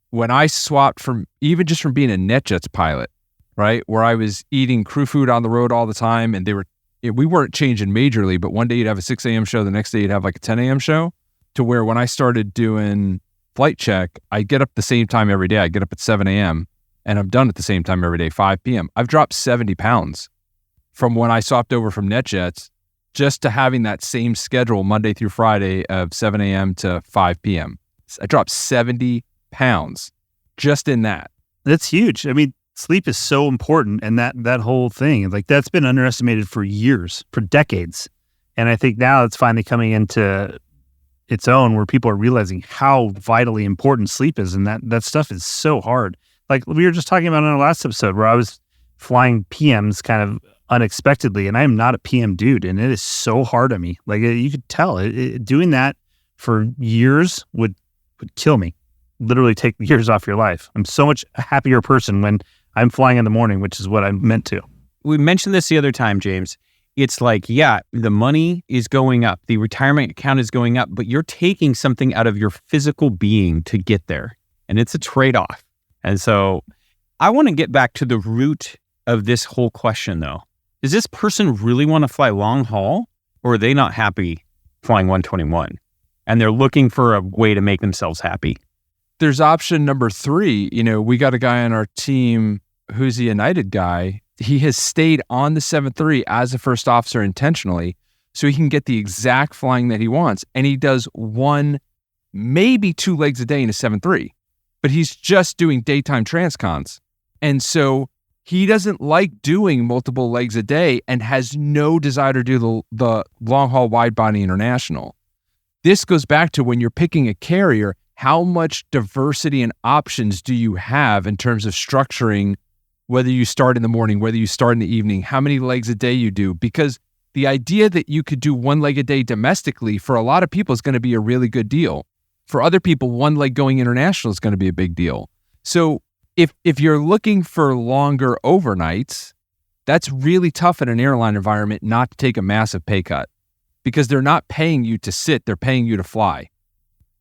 when I swapped from even being a NetJets pilot, right, where I was eating crew food on the road all the time and they were we weren't changing majorly, but one day you'd have a 6 a.m. show, the next day you'd have like a 10 a.m. show, to where when I started doing flight check, I get up the same time every day. I get up at 7 a.m. and I'm done at the same time every day, 5 p.m. I've dropped 70 pounds from when I swapped over from NetJets just to having that same schedule Monday through Friday of 7 a.m. to 5 p.m. I dropped 70 pounds just in that. That's huge. I mean, sleep is so important, and that whole thing, like, that's been underestimated for years, for decades. And I think now it's finally coming into its own, where people are realizing how vitally important sleep is, and that stuff is so hard. Like we were just talking about in our last episode, where I was flying PMs kind of unexpectedly, and I am not a PM dude, and it is so hard on me. Like you could tell, doing that for years would kill me. Literally take years off your life. I'm so much a happier person when I'm flying in the morning, which is what I'm meant to. We mentioned this the other time, James. It's like, yeah, the money is going up, the retirement account is going up, but you're taking something out of your physical being to get there. And it's a trade-off. And so I want to get back to the root of this whole question, though. Does this person really want to fly long haul, or are they not happy flying 121? And they're looking for a way to make themselves happy. There's option number 3. We got a guy on our team who's a United guy. He has stayed on the 7-3 as a first officer intentionally so he can get the exact flying that he wants. And he does 1, maybe 2 legs a day in a 7-3, but he's just doing daytime transcons. And so he doesn't like doing multiple legs a day and has no desire to do the long haul wide body international. This goes back to when you're picking a carrier, how much diversity and options do you have in terms of structuring, whether you start in the morning, whether you start in the evening, how many legs a day you do? Because the idea that you could do 1 leg a day domestically for a lot of people is going to be a really good deal. For other people, 1 leg going international is going to be a big deal. So if you're looking for longer overnights, that's really tough in an airline environment not to take a massive pay cut, because they're not paying you to sit, they're paying you to fly.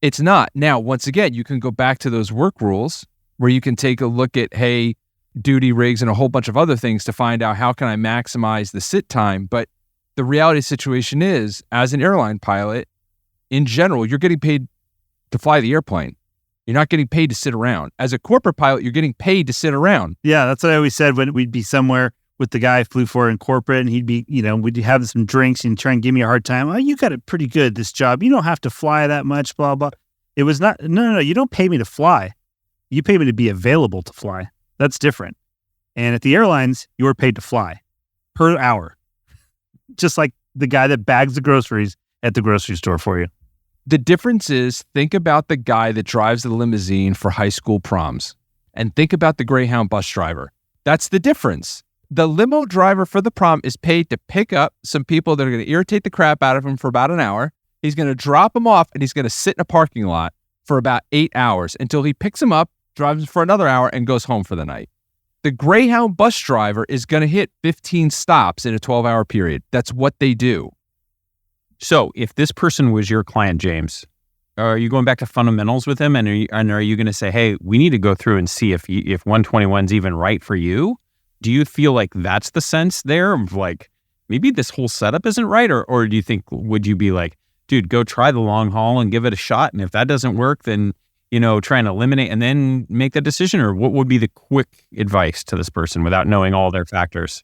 It's not. Now, once again, you can go back to those work rules where you can take a look at, hey, duty rigs and a whole bunch of other things to find out how can I maximize the sit time. But the reality of the situation is, as an airline pilot, in general, you're getting paid to fly the airplane. You're not getting paid to sit around. As a corporate pilot, you're getting paid to sit around. Yeah, that's what I always said when we'd be somewhere with the guy I flew for in corporate, and he'd be, we'd have some drinks and try and give me a hard time. Oh, you got it pretty good, this job. You don't have to fly that much, blah, blah. It was not, no, you don't pay me to fly. You pay me to be available to fly. That's different. And at the airlines, you are paid to fly per hour. Just like the guy that bags the groceries at the grocery store for you. The difference is, think about the guy that drives the limousine for high school proms, and think about the Greyhound bus driver. That's the difference. The limo driver for the prom is paid to pick up some people that are going to irritate the crap out of him for about an hour. He's going to drop them off, and he's going to sit in a parking lot for about 8 hours until he picks them up, drives them for another hour, and goes home for the night. The Greyhound bus driver is going to hit 15 stops in a 12-hour period. That's what they do. So if this person was your client, James, are you going back to fundamentals with him? And are you going to say, hey, we need to go through and see if 121 is even right for you? Do you feel like that's the sense there of like, maybe this whole setup isn't right? Or do you think, would you be like, dude, go try the long haul and give it a shot. And if that doesn't work, then, try and eliminate and then make that decision? Or what would be the quick advice to this person without knowing all their factors?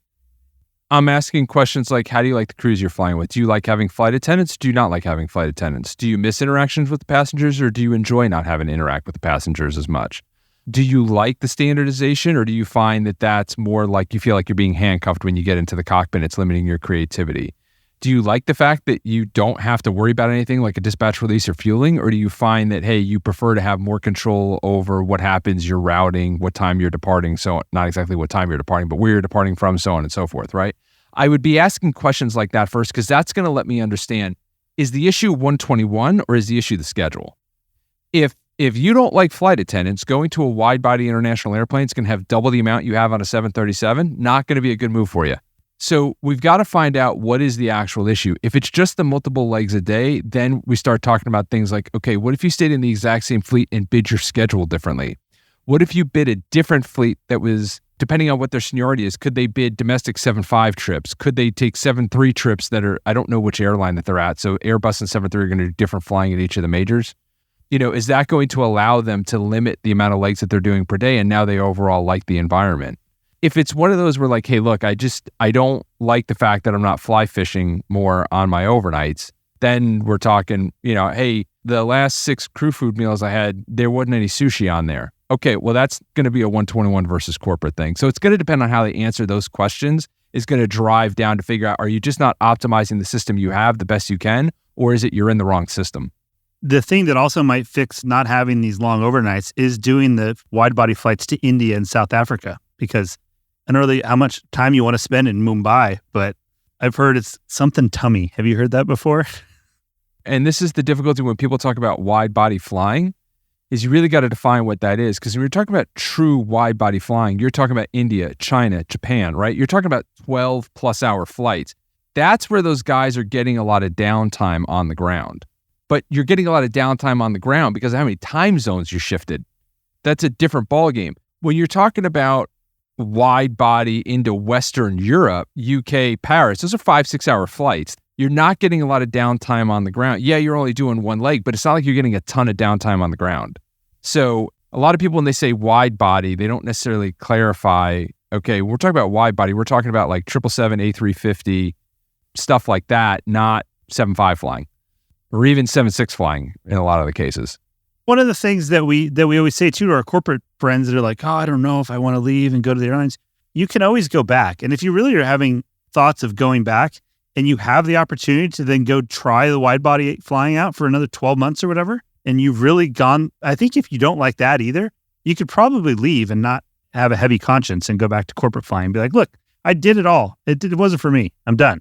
I'm asking questions like, how do you like the crews you're flying with? Do you like having flight attendants? Do you not like having flight attendants? Do you miss interactions with the passengers, or do you enjoy not having to interact with the passengers as much? Do you like the standardization, or do you find that that's more like you feel like you're being handcuffed when you get into the cockpit? It's limiting your creativity. Do you like the fact that you don't have to worry about anything like a dispatch release or fueling? Or do you find that, hey, you prefer to have more control over what happens, your routing, what time you're departing, so not exactly what time you're departing, but where you're departing from, so on and so forth, right? I would be asking questions like that first, because that's going to let me understand, is the issue 121 or is the issue the schedule? If you don't like flight attendants, going to a wide-body international airplane is going to have double the amount you have on a 737, not going to be a good move for you. So we've got to find out what is the actual issue. If it's just the multiple legs a day, then we start talking about things like, okay, what if you stayed in the exact same fleet and bid your schedule differently? What if you bid a different fleet that was, depending on what their seniority is, could they bid domestic 7.5 trips? Could they take 7.3 trips that are, I don't know which airline that they're at. So Airbus and 7.3 are going to do different flying at each of the majors. Is that going to allow them to limit the amount of legs that they're doing per day? And now they overall like the environment. If it's one of those where like, hey, look, I don't like the fact that I'm not fly fishing more on my overnights, then we're talking, hey, the last 6 crew food meals I had, there wasn't any sushi on there. Okay, well, that's going to be a 121 versus corporate thing. So it's going to depend on how they answer those questions. Is going to drive down to figure out, are you just not optimizing the system you have the best you can, or is it you're in the wrong system? The thing that also might fix not having these long overnights is doing the wide body flights to India and South Africa, because I don't know how much time you want to spend in Mumbai, but I've heard it's something tummy. Have you heard that before? And this is the difficulty when people talk about wide body flying, is you really got to define what that is. Because when you're talking about true wide body flying, you're talking about India, China, Japan, right? You're talking about 12 plus hour flights. That's where those guys are getting a lot of downtime on the ground. But you're getting a lot of downtime on the ground because of how many time zones you shifted. That's a different ballgame. When you're talking about wide body into Western Europe, UK, Paris, those are 5-6 hour flights. You're not getting a lot of downtime on the ground. Yeah, you're only doing one leg, but it's not like you're getting a ton of downtime on the ground. So a lot of people, when they say wide body, they don't necessarily clarify, okay, we're talking about wide body. We're talking about like 777, A350, stuff like that, not 7.5 flying or even 7.6 flying in a lot of the cases. One of the things that we always say too to our corporate friends that are like, oh, I don't know if I want to leave and go to the airlines, you can always go back. And if you really are having thoughts of going back, and you have the opportunity to then go try the wide body flying out for another 12 months or whatever, and you've really gone, I think if you don't like that either, you could probably leave and not have a heavy conscience and go back to corporate flying and be like, look, I did it all. It wasn't for me. I'm done.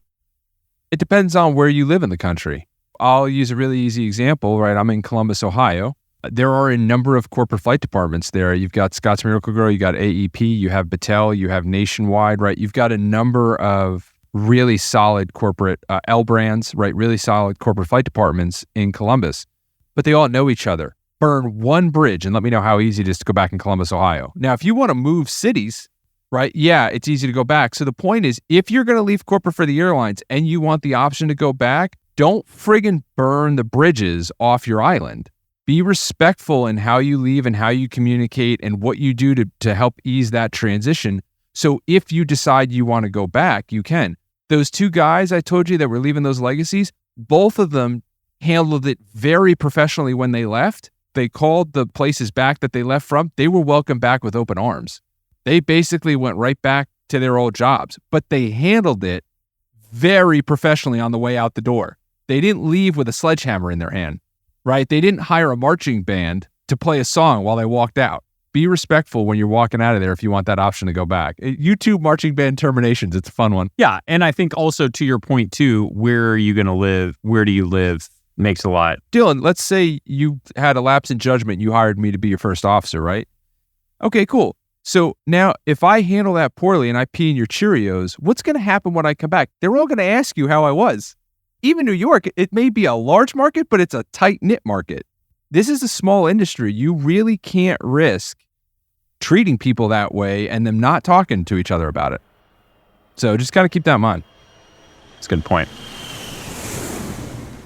It depends on where you live in the country. I'll use a really easy example, right? I'm in Columbus, Ohio. There are a number of corporate flight departments there. You've got Scott's Miracle-Gro, you got AEP, you have Battelle, you have Nationwide, right? You've got a number of really solid corporate L brands, right? Really solid corporate flight departments in Columbus, but they all know each other. Burn one bridge and let me know how easy it is to go back in Columbus, Ohio. Now, if you want to move cities, right? Yeah, it's easy to go back. So the point is, if you're going to leave corporate for the airlines and you want the option to go back, don't friggin' burn the bridges off your island. Be respectful in how you leave and how you communicate and what you do to help ease that transition. So if you decide you want to go back, you can. Those 2 guys I told you that were leaving those legacies, both of them handled it very professionally when they left. They called the places back that they left from. They were welcomed back with open arms. They basically went right back to their old jobs, but they handled it very professionally on the way out the door. They didn't leave with a sledgehammer in their hand, right? They didn't hire a marching band to play a song while they walked out. Be respectful when you're walking out of there if you want that option to go back. YouTube marching band terminations, it's a fun one. Yeah, and I think also to your point too, where are you going to live? Where do you live? Makes a lot. Dylan, let's say you had a lapse in judgment. You hired me to be your first officer, right? Okay, cool. So now if I handle that poorly and I pee in your Cheerios, what's going to happen when I come back? They're all going to ask you how I was. Even New York, it may be a large market, but it's a tight-knit market. This is a small industry. You really can't risk treating people that way and them not talking to each other about it. So just got to keep that in mind. That's a good point.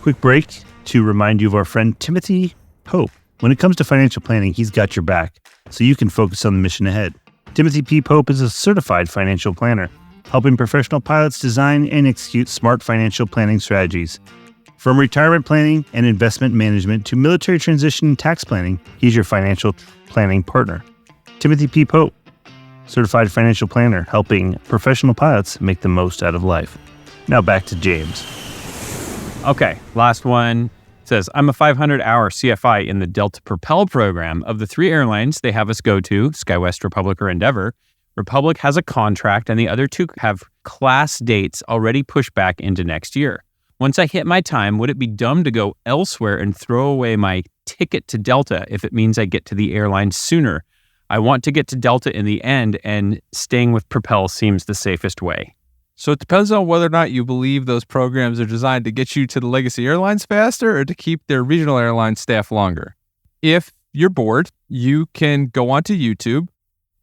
Quick break to remind you of our friend Timothy Pope. When it comes to financial planning, he's got your back, so you can focus on the mission ahead. Timothy P. Pope is a certified financial planner, helping professional pilots design and execute smart financial planning strategies. From retirement planning and investment management to military transition and tax planning, he's your financial planning partner. Timothy P. Pope, certified financial planner, helping professional pilots make the most out of life. Now back to James. Okay, last one. It says, I'm a 500-hour CFI in the Delta Propel program. Of the 3 airlines they have us go to, SkyWest, Republic, or Endeavor, Republic has a contract and the other 2 have class dates already pushed back into next year. Once I hit my time, would it be dumb to go elsewhere and throw away my ticket to Delta if it means I get to the airline sooner? I want to get to Delta in the end, and staying with Propel seems the safest way. So it depends on whether or not you believe those programs are designed to get you to the legacy airlines faster or to keep their regional airline staff longer. If you're bored, you can go onto YouTube,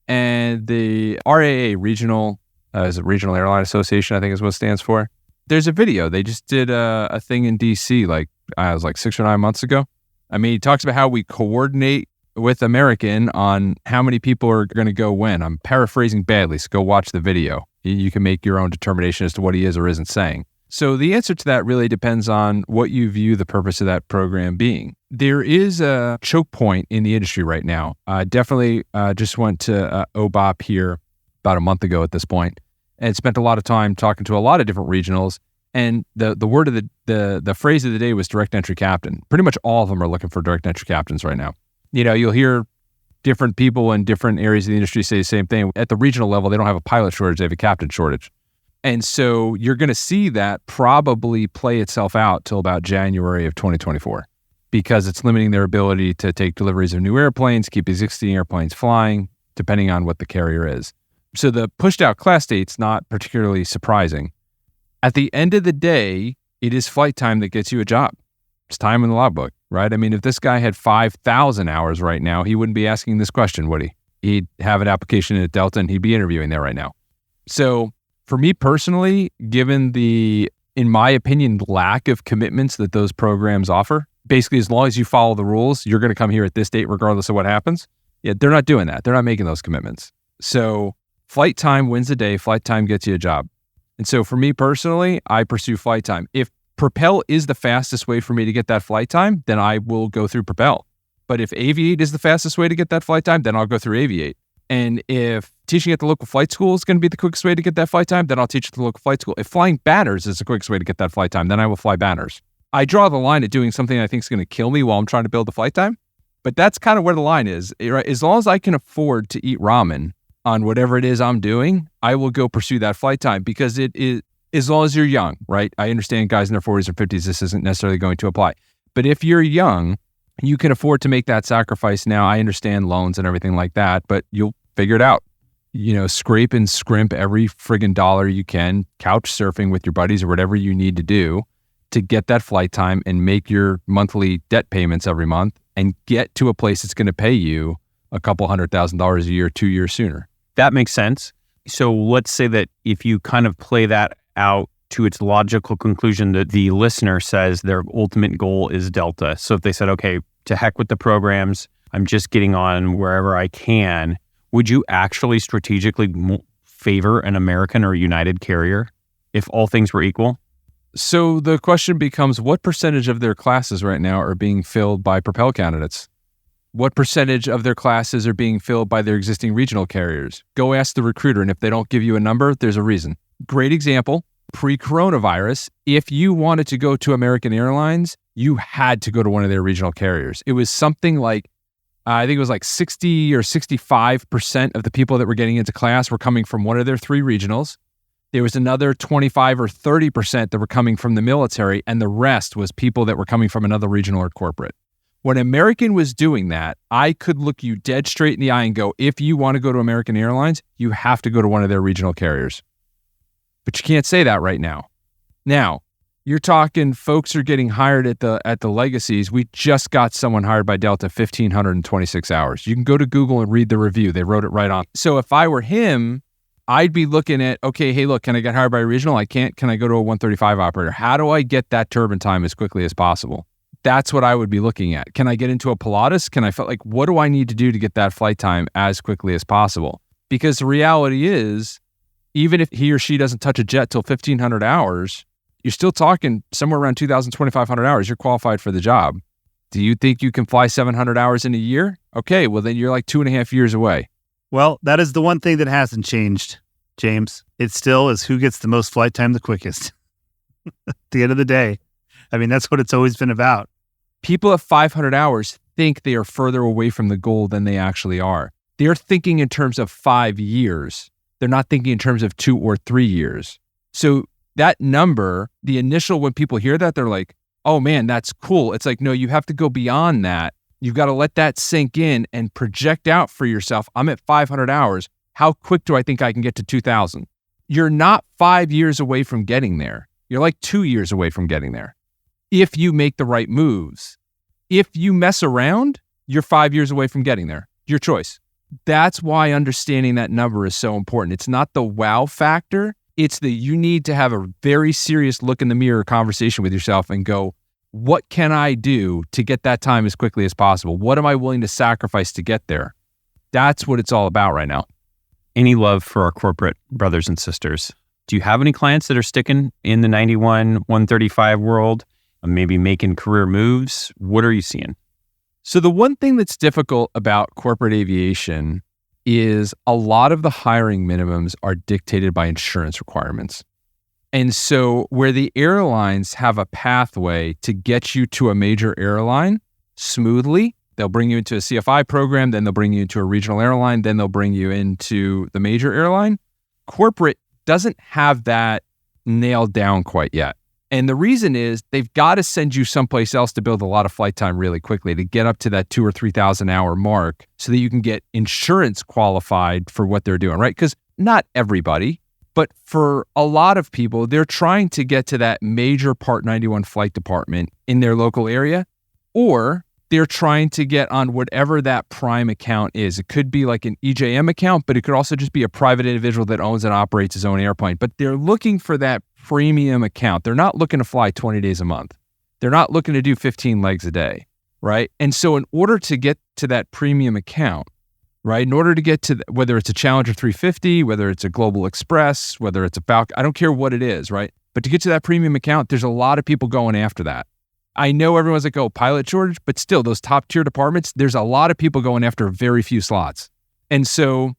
and the RAA, Regional Airline Association, I think is what it stands for. There's a video. They just did a thing in DC it was like 6 or 9 months ago. I mean, he talks about how we coordinate with American on how many people are going to go when. I'm paraphrasing badly, so go watch the video. You can make your own determination as to what he is or isn't saying. So the answer to that really depends on what you view the purpose of that program being. There is a choke point in the industry right now. Definitely just went to OBOP here about a month ago at this point, and spent a lot of time talking to a lot of different regionals. And the word of the phrase of the day was direct entry captain. Pretty much all of them are looking for direct entry captains right now. You know, you'll hear different people in different areas of the industry say the same thing. At the regional level, they don't have a pilot shortage, they have a captain shortage. And so you're going to see that probably play itself out till about January of 2024, because it's limiting their ability to take deliveries of new airplanes, keep existing airplanes flying, depending on what the carrier is. So the pushed out class date's not particularly surprising. At the end of the day, it is flight time that gets you a job. It's time in the logbook, right? I mean, if this guy had 5,000 hours right now, he wouldn't be asking this question, would he? He'd have an application at Delta and he'd be interviewing there right now. So for me personally, given the, in my opinion, lack of commitments that those programs offer, basically as long as you follow the rules, you're going to come here at this date regardless of what happens. Yeah, they're not doing that. They're not making those commitments. So flight time wins the day. Flight time gets you a job. And so for me personally, I pursue flight time. If Propel is the fastest way for me to get that flight time, then I will go through Propel. But if Aviate is the fastest way to get that flight time, then I'll go through Aviate. And if teaching at the local flight school is going to be the quickest way to get that flight time, then I'll teach at the local flight school. If flying banners is the quickest way to get that flight time, then I will fly banners. I draw the line at doing something I think is going to kill me while I'm trying to build the flight time. But that's kind of where the line is. Right? As long as I can afford to eat ramen on whatever it is I'm doing, I will go pursue that flight time, because it is, as long as you're young, right? I understand guys in their 40s or 50s, this isn't necessarily going to apply. But if you're young, you can afford to make that sacrifice now. I understand loans and everything like that, but you'll figure it out. You know, scrape and scrimp every friggin' dollar you can, couch surfing with your buddies or whatever you need to do to get that flight time and make your monthly debt payments every month and get to a place that's going to pay you a couple $100,000 a year, 2 years sooner. That makes sense. So let's say that if you kind of play that out to its logical conclusion, that the listener says their ultimate goal is Delta. So if they said, okay, to heck with the programs, I'm just getting on wherever I can, would you actually strategically favor an American or United carrier if all things were equal? So the question becomes, what percentage of their classes right now are being filled by Propel candidates? What percentage of their classes are being filled by their existing regional carriers? Go ask the recruiter, and if they don't give you a number, there's a reason. Great example, pre-coronavirus, if you wanted to go to American Airlines, you had to go to one of their regional carriers. It was something like, I think it was like 60 or 65% of the people that were getting into class were coming from one of their 3 regionals. There was another 25 or 30% that were coming from the military, and the rest was people that were coming from another regional or corporate. When American was doing that, I could look you dead straight in the eye and go, if you want to go to American Airlines, you have to go to one of their regional carriers. But you can't say that right now. Now, you're talking folks are getting hired at the legacies. We just got someone hired by Delta, 1,526 hours. You can go to Google and read the review. They wrote it right on. So if I were him, I'd be looking at, okay, hey, look, can I get hired by a regional? I can't. Can I go to a 135 operator? How do I get that turbine time as quickly as possible? That's what I would be looking at. Can I get into a Pilatus? What do I need to do to get that flight time as quickly as possible? Because the reality is, even if he or she doesn't touch a jet till 1,500 hours, you're still talking somewhere around 2,000, 2,500 hours. You're qualified for the job. Do you think you can fly 700 hours in a year? Okay, well then you're like 2.5 years away. Well, that is the one thing that hasn't changed, James. It still is who gets the most flight time the quickest. At the end of the day, I mean, that's what it's always been about. People at 500 hours think they are further away from the goal than they actually are. They're thinking in terms of 5 years. They're not thinking in terms of 2 or 3 years. So that number, the initial, when people hear that, they're like, oh man, that's cool. It's like, no, you have to go beyond that. You've got to let that sink in and project out for yourself. I'm at 500 hours. How quick do I think I can get to 2,000? You're not 5 years away from getting there. You're like 2 years away from getting there. If you make the right moves. If you mess around, you're 5 years away from getting there. Your choice. That's why understanding that number is so important. It's not the wow factor. It's that you need to have a very serious look in the mirror conversation with yourself and go, what can I do to get that time as quickly as possible? What am I willing to sacrifice to get there? That's what it's all about right now. Any love for our corporate brothers and sisters? Do you have any clients that are sticking in the 91, 135 world, maybe making career moves? What are you seeing? So the one thing that's difficult about corporate aviation is a lot of the hiring minimums are dictated by insurance requirements. And so where the airlines have a pathway to get you to a major airline smoothly, they'll bring you into a CFI program, then they'll bring you into a regional airline, then they'll bring you into the major airline. Corporate doesn't have that nailed down quite yet. And the reason is they've got to send you someplace else to build a lot of flight time really quickly to get up to that 2,000 or 3,000 hour mark so that you can get insurance qualified for what they're doing, right? Because not everybody, but for a lot of people, they're trying to get to that major Part 91 flight department in their local area, or they're trying to get on whatever that prime account is. It could be like an EJM account, but it could also just be a private individual that owns and operates his own airplane. But they're looking for that premium account. They're not looking to fly 20 days a month. They're not looking to do 15 legs a day, right? And so in order to get to that premium account, right, in order to get to whether it's a Challenger 350, whether it's a Global Express, whether it's a Falcon, I don't care what it is, right? But to get to that premium account, there's a lot of people going after that. I know everyone's like, oh, pilot shortage, but still those top tier departments, there's a lot of people going after very few slots. And so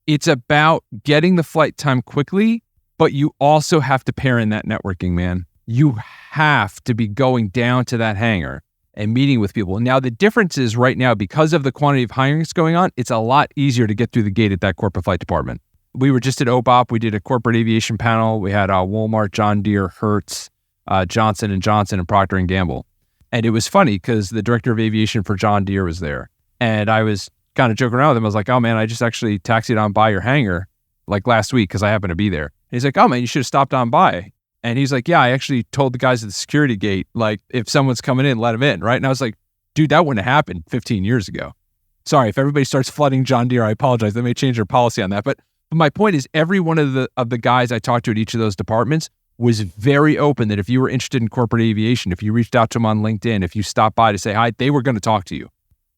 it's about getting the flight time quickly, but you also have to pair in that networking, man. You have to be going down to that hangar and meeting with people. Now, the difference is right now, because of the quantity of hiring that's going on, it's a lot easier to get through the gate at that corporate flight department. We were just at OPOP. We did a corporate aviation panel. We had Walmart, John Deere, Hertz, Johnson & Johnson, and Procter & Gamble. And it was funny because the director of aviation for John Deere was there. And I was kind of joking around with him. I was like, oh, man, I just actually taxied on by your hangar like last week because I happened to be there. And he's like, oh, man, you should have stopped on by. And he's like, yeah, I actually told the guys at the security gate, like, if someone's coming in, let them in, right? And I was like, dude, that wouldn't have happened 15 years ago. Sorry, if everybody starts flooding John Deere, I apologize. They may change their policy on that. But my point is, every one of the guys I talked to at each of those departments was very open that if you were interested in corporate aviation, if you reached out to them on LinkedIn, if you stopped by to say hi, they were going to talk to you.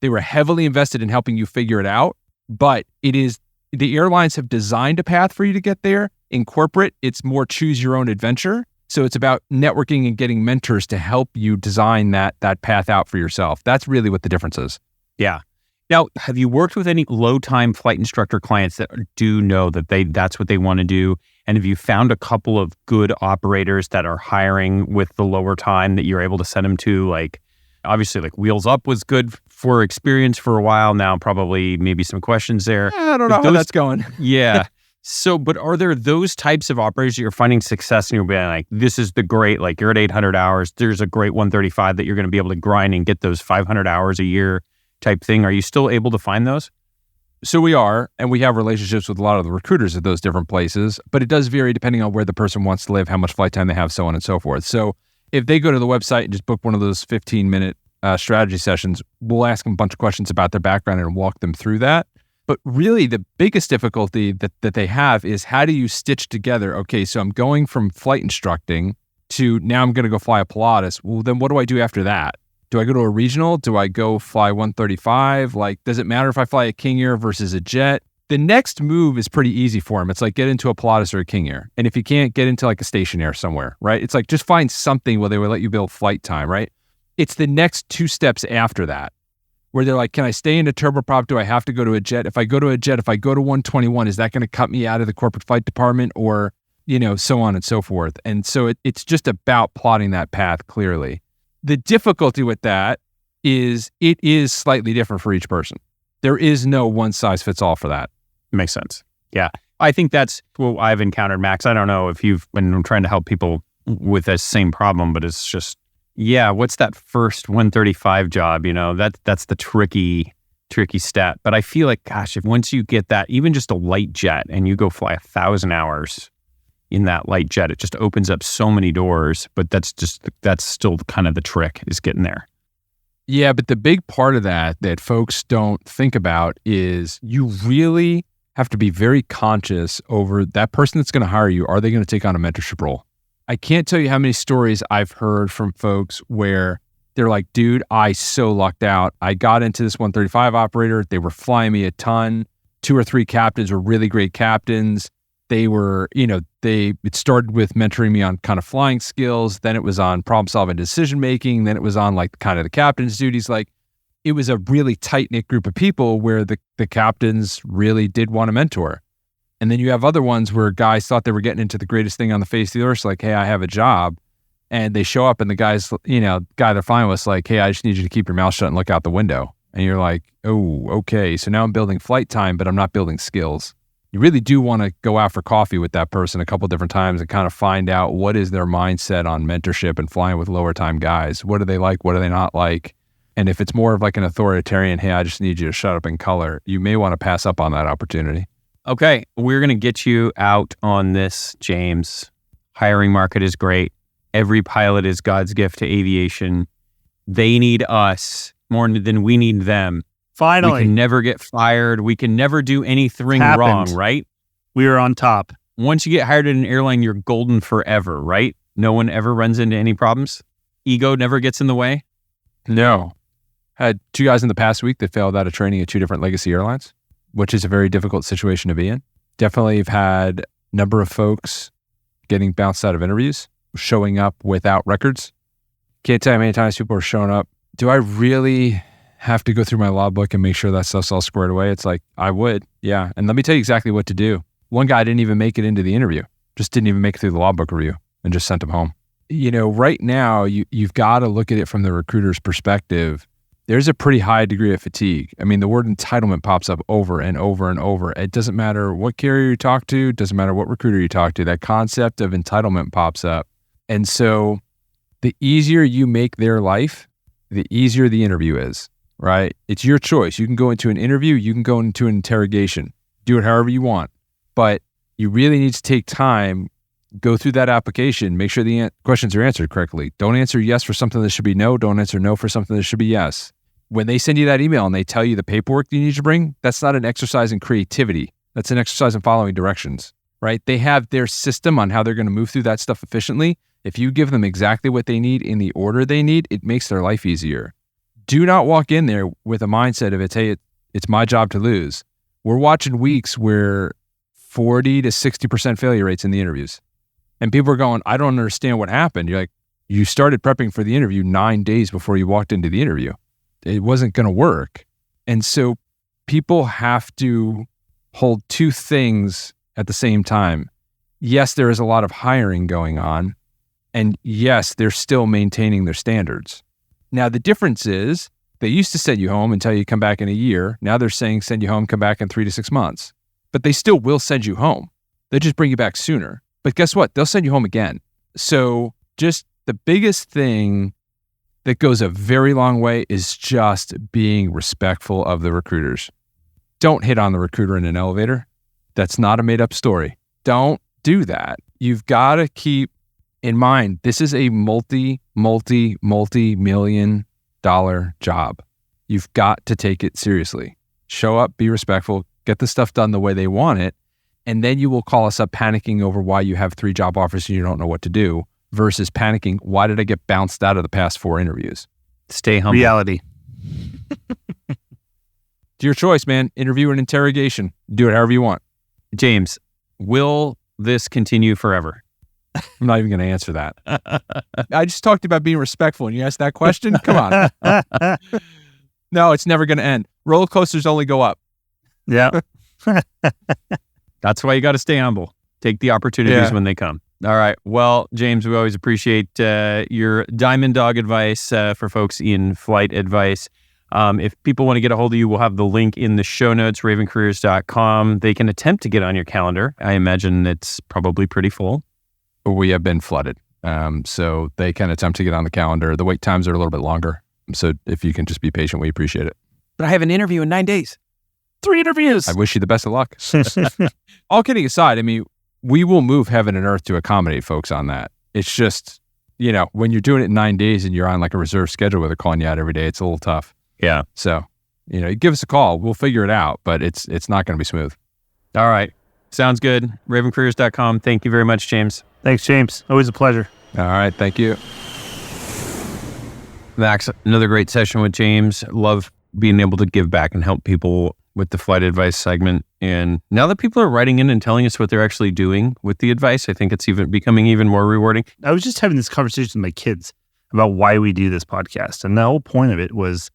They were heavily invested in helping you figure it out. But it is, the airlines have designed a path for you to get there. In corporate, it's more choose your own adventure. So it's about networking and getting mentors to help you design that path out for yourself. That's really what the difference is. Yeah. Now, have you worked with any low-time flight instructor clients that do know that that's what they want to do? And have you found a couple of good operators that are hiring with the lower time that you're able to send them to? Like, obviously, like Wheels Up was good for experience for a while now, probably maybe some questions there. I don't know how that's going. Yeah. So, but are there those types of operators that you're finding success and you're being like, this is the great, like you're at 800 hours, there's a great 135 that you're going to be able to grind and get those 500 hours a year type thing. Are you still able to find those? So we are, and we have relationships with a lot of the recruiters at those different places, but it does vary depending on where the person wants to live, how much flight time they have, so on and so forth. So if they go to the website and just book one of those 15-minute strategy sessions, we'll ask them a bunch of questions about their background and walk them through that. But really the biggest difficulty that they have is, how do you stitch together, okay, so I'm going from flight instructing to now I'm going to go fly a Pilatus. Well, then what do I do after that? Do I go to a regional? Do I go fly 135? Like, does it matter if I fly a King Air versus a jet? The next move is pretty easy for him. It's like, get into a Pilatus or a King Air. And if you can't, get into like a Station Air somewhere, right? It's like, just find something where they will let you build flight time, right? It's the next two steps after that, where they're like, can I stay in a turboprop? Do I have to go to a jet? If I go to a jet, if I go to 121, is that going to cut me out of the corporate flight department, or, you know, so on and so forth? And so it's just about plotting that path clearly. The difficulty with that is it is slightly different for each person. There is no one size fits all for that. Makes sense. Yeah. I think that's what I've encountered, Max. I don't know if you've been trying to help people with that same problem, but it's just, yeah, what's that first 135 job? You know, that's the tricky stat. But I feel like, gosh, if once you get that, even just a light jet and you go fly 1,000 hours in that light jet, it just opens up so many doors. But that's still kind of the trick, is getting there. Yeah, but the big part of that folks don't think about is you really have to be very conscious over that person that's going to hire you. Are they going to take on a mentorship role? I can't tell you how many stories I've heard from folks where they're like, dude, I so lucked out. I got into this 135 operator. They were flying me a ton. 2 or 3 captains were really great captains. They were, it started with mentoring me on kind of flying skills. Then it was on problem solving, decision making. Then it was on like kind of the captain's duties. Like it was a really tight knit group of people where the captains really did want to mentor. And then you have other ones where guys thought they were getting into the greatest thing on the face of the earth. Like, hey, I have a job. And they show up and the guy they're flying with like, hey, I just need you to keep your mouth shut and look out the window. And you're like, oh, okay. So now I'm building flight time, but I'm not building skills. You really do want to go out for coffee with that person a couple different times and kind of find out what is their mindset on mentorship and flying with lower time guys. What do they like? What do they not like? And if it's more of like an authoritarian, hey, I just need you to shut up and color, you may want to pass up on that opportunity. Okay, we're going to get you out on this, James. Hiring market is great. Every pilot is God's gift to aviation. They need us more than we need them. Finally. We can never get fired. We can never do anything wrong, right? We are on top. Once you get hired at an airline, you're golden forever, right? No one ever runs into any problems. Ego never gets in the way. No. Had 2 guys in the past week that failed out of training at 2 different legacy airlines, which is a very difficult situation to be in. Definitely have had a number of folks getting bounced out of interviews, showing up without records. Can't tell you how many times people are showing up. Do I really have to go through my logbook and make sure that stuff's all squared away? It's like, I would, yeah. And let me tell you exactly what to do. One guy didn't even make it into the interview, just didn't even make it through the logbook review and just sent him home. Right now, you've got to look at it from the recruiter's perspective. There's a pretty high degree of fatigue. I mean, the word entitlement pops up over and over and over. It doesn't matter what carrier you talk to, doesn't matter what recruiter you talk to, that concept of entitlement pops up. And so the easier you make their life, the easier the interview is, right? It's your choice. You can go into an interview, you can go into an interrogation, do it however you want, but you really need to take time, go through that application, make sure the questions are answered correctly. Don't answer yes for something that should be no. Don't answer no for something that should be yes. When they send you that email and they tell you the paperwork you need to bring, that's not an exercise in creativity. That's an exercise in following directions, right? They have their system on how they're going to move through that stuff efficiently. If you give them exactly what they need in the order they need, it makes their life easier. Do not walk in there with a mindset of it's my job to lose. We're watching weeks where 40 to 60% failure rates in the interviews. And people are going, I don't understand what happened. You're like, you started prepping for the interview 9 days before you walked into the interview. It wasn't going to work. And so people have to hold 2 things at the same time. Yes, there is a lot of hiring going on. And yes, they're still maintaining their standards. Now, the difference is they used to send you home and tell you come back in a year. Now they're saying send you home, come back in 3 to 6 months. But they still will send you home. They just bring you back sooner. But guess what? They'll send you home again. So just the biggest thing that goes a very long way is just being respectful of the recruiters. Don't hit on the recruiter in an elevator. That's not a made-up story. Don't do that. You've got to keep in mind, this is a multi-million dollar job. You've got to take it seriously. Show up, be respectful, get the stuff done the way they want it, and then you will call us up panicking over why you have 3 job offers and you don't know what to do, versus panicking, why did I get bounced out of the past 4 interviews? Stay humble. Reality. It's your choice, man. Interview and interrogation. Do it however you want. James, will this continue forever? I'm not even going to answer that. I just talked about being respectful and you asked that question? Come on. No, it's never going to end. Roller coasters only go up. Yeah. That's why you got to stay humble. Take the opportunities when they come. All right. Well, James, we always appreciate your diamond dog advice for folks in flight advice. If people want to get a hold of you, we'll have the link in the show notes, ravencareers.com. They can attempt to get on your calendar. I imagine it's probably pretty full. We have been flooded. So they can attempt to get on the calendar. The wait times are a little bit longer. So if you can just be patient, we appreciate it. But I have an interview in 9 days. 3 interviews. I wish you the best of luck. All kidding aside, I mean, we will move heaven and earth to accommodate folks on that. It's just, when you're doing it in 9 days and you're on like a reserve schedule where they're calling you out every day, it's a little tough. Yeah. So, give us a call. We'll figure it out, but it's not going to be smooth. All right. Sounds good. RavenCareers.com. Thank you very much, James. Thanks, James. Always a pleasure. All right. Thank you. Max, another great session with James. Love being able to give back and help people with the flight advice segment. And now that people are writing in and telling us what they're actually doing with the advice, I think it's becoming even more rewarding. I was just having this conversation with my kids about why we do this podcast. And the whole point of it was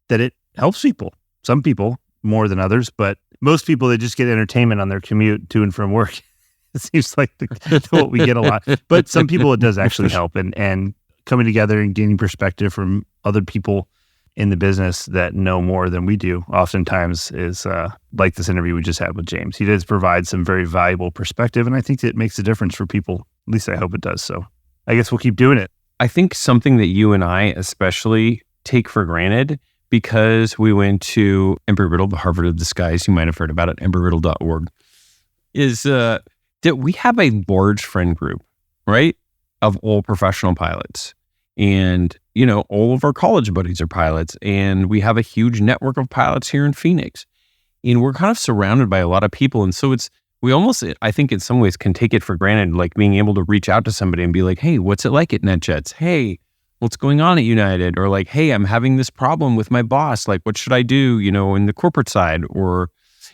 that it helps people. Some people more than others, but most people, they just get entertainment on their commute to and from work. It seems like what we get a lot. But some people, it does actually help. And coming together and gaining perspective from other people in the business that know more than we do oftentimes is like this interview we just had with James. He does provide some very valuable perspective, and I think it makes a difference for people. At least I hope it does. So I guess we'll keep doing it. I think something that you and I especially take for granted, because we went to Embry-Riddle, the Harvard of the skies, you might have heard about it, embryriddle.org, is that we have a large friend group, right, of all professional pilots. And, all of our college buddies are pilots, and we have a huge network of pilots here in Phoenix. And we're kind of surrounded by a lot of people. And so we almost, I think in some ways, can take it for granted, like being able to reach out to somebody and be like, hey, what's it like at NetJets? Hey, what's going on at United? Or like, hey, I'm having this problem with my boss. Like, what should I do, in the corporate side? Or,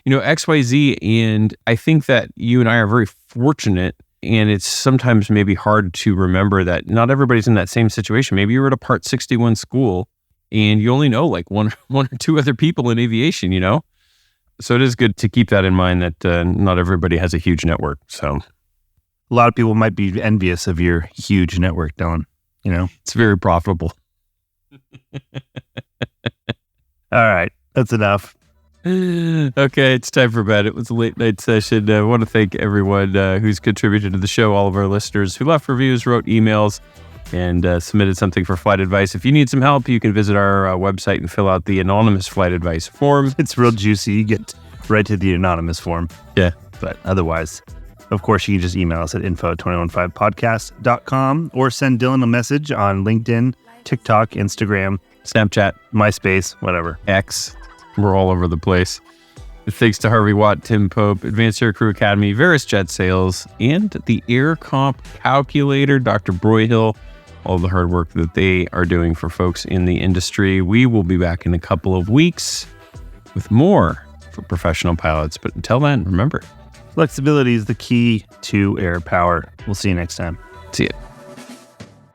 XYZ. And I think that you and I are very fortunate. And it's sometimes maybe hard to remember that not everybody's in that same situation. Maybe you're at a Part 61 school and you only know like one or two other people in aviation, So it is good to keep that in mind that not everybody has a huge network. So a lot of people might be envious of your huge network, Dylan. It's very profitable. All right. That's enough. Okay, it's time for bed. It was a late night session. I want to thank everyone who's contributed to the show, all of our listeners who left reviews, wrote emails, and submitted something for flight advice. If you need some help, you can visit our website and fill out the anonymous flight advice form. It's real juicy. You get right to the anonymous form. Yeah. But otherwise, of course, you can just email us at info215podcast.com or send Dylan a message on LinkedIn, TikTok, Instagram, Snapchat, MySpace, whatever. X. We're all over the place. Thanks to Harvey Watt, Tim Pope, Advanced Aircrew Academy, Veris Jet Sales, and the Air Comp Calculator, Dr. Broyhill, all the hard work that they are doing for folks in the industry. We will be back in a couple of weeks with more for professional pilots. But until then, remember, flexibility is the key to air power. We'll see you next time. See ya.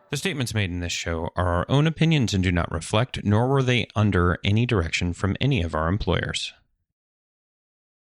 The statements made in this show are our own opinions and do not reflect, nor were they under any direction from any of our employers.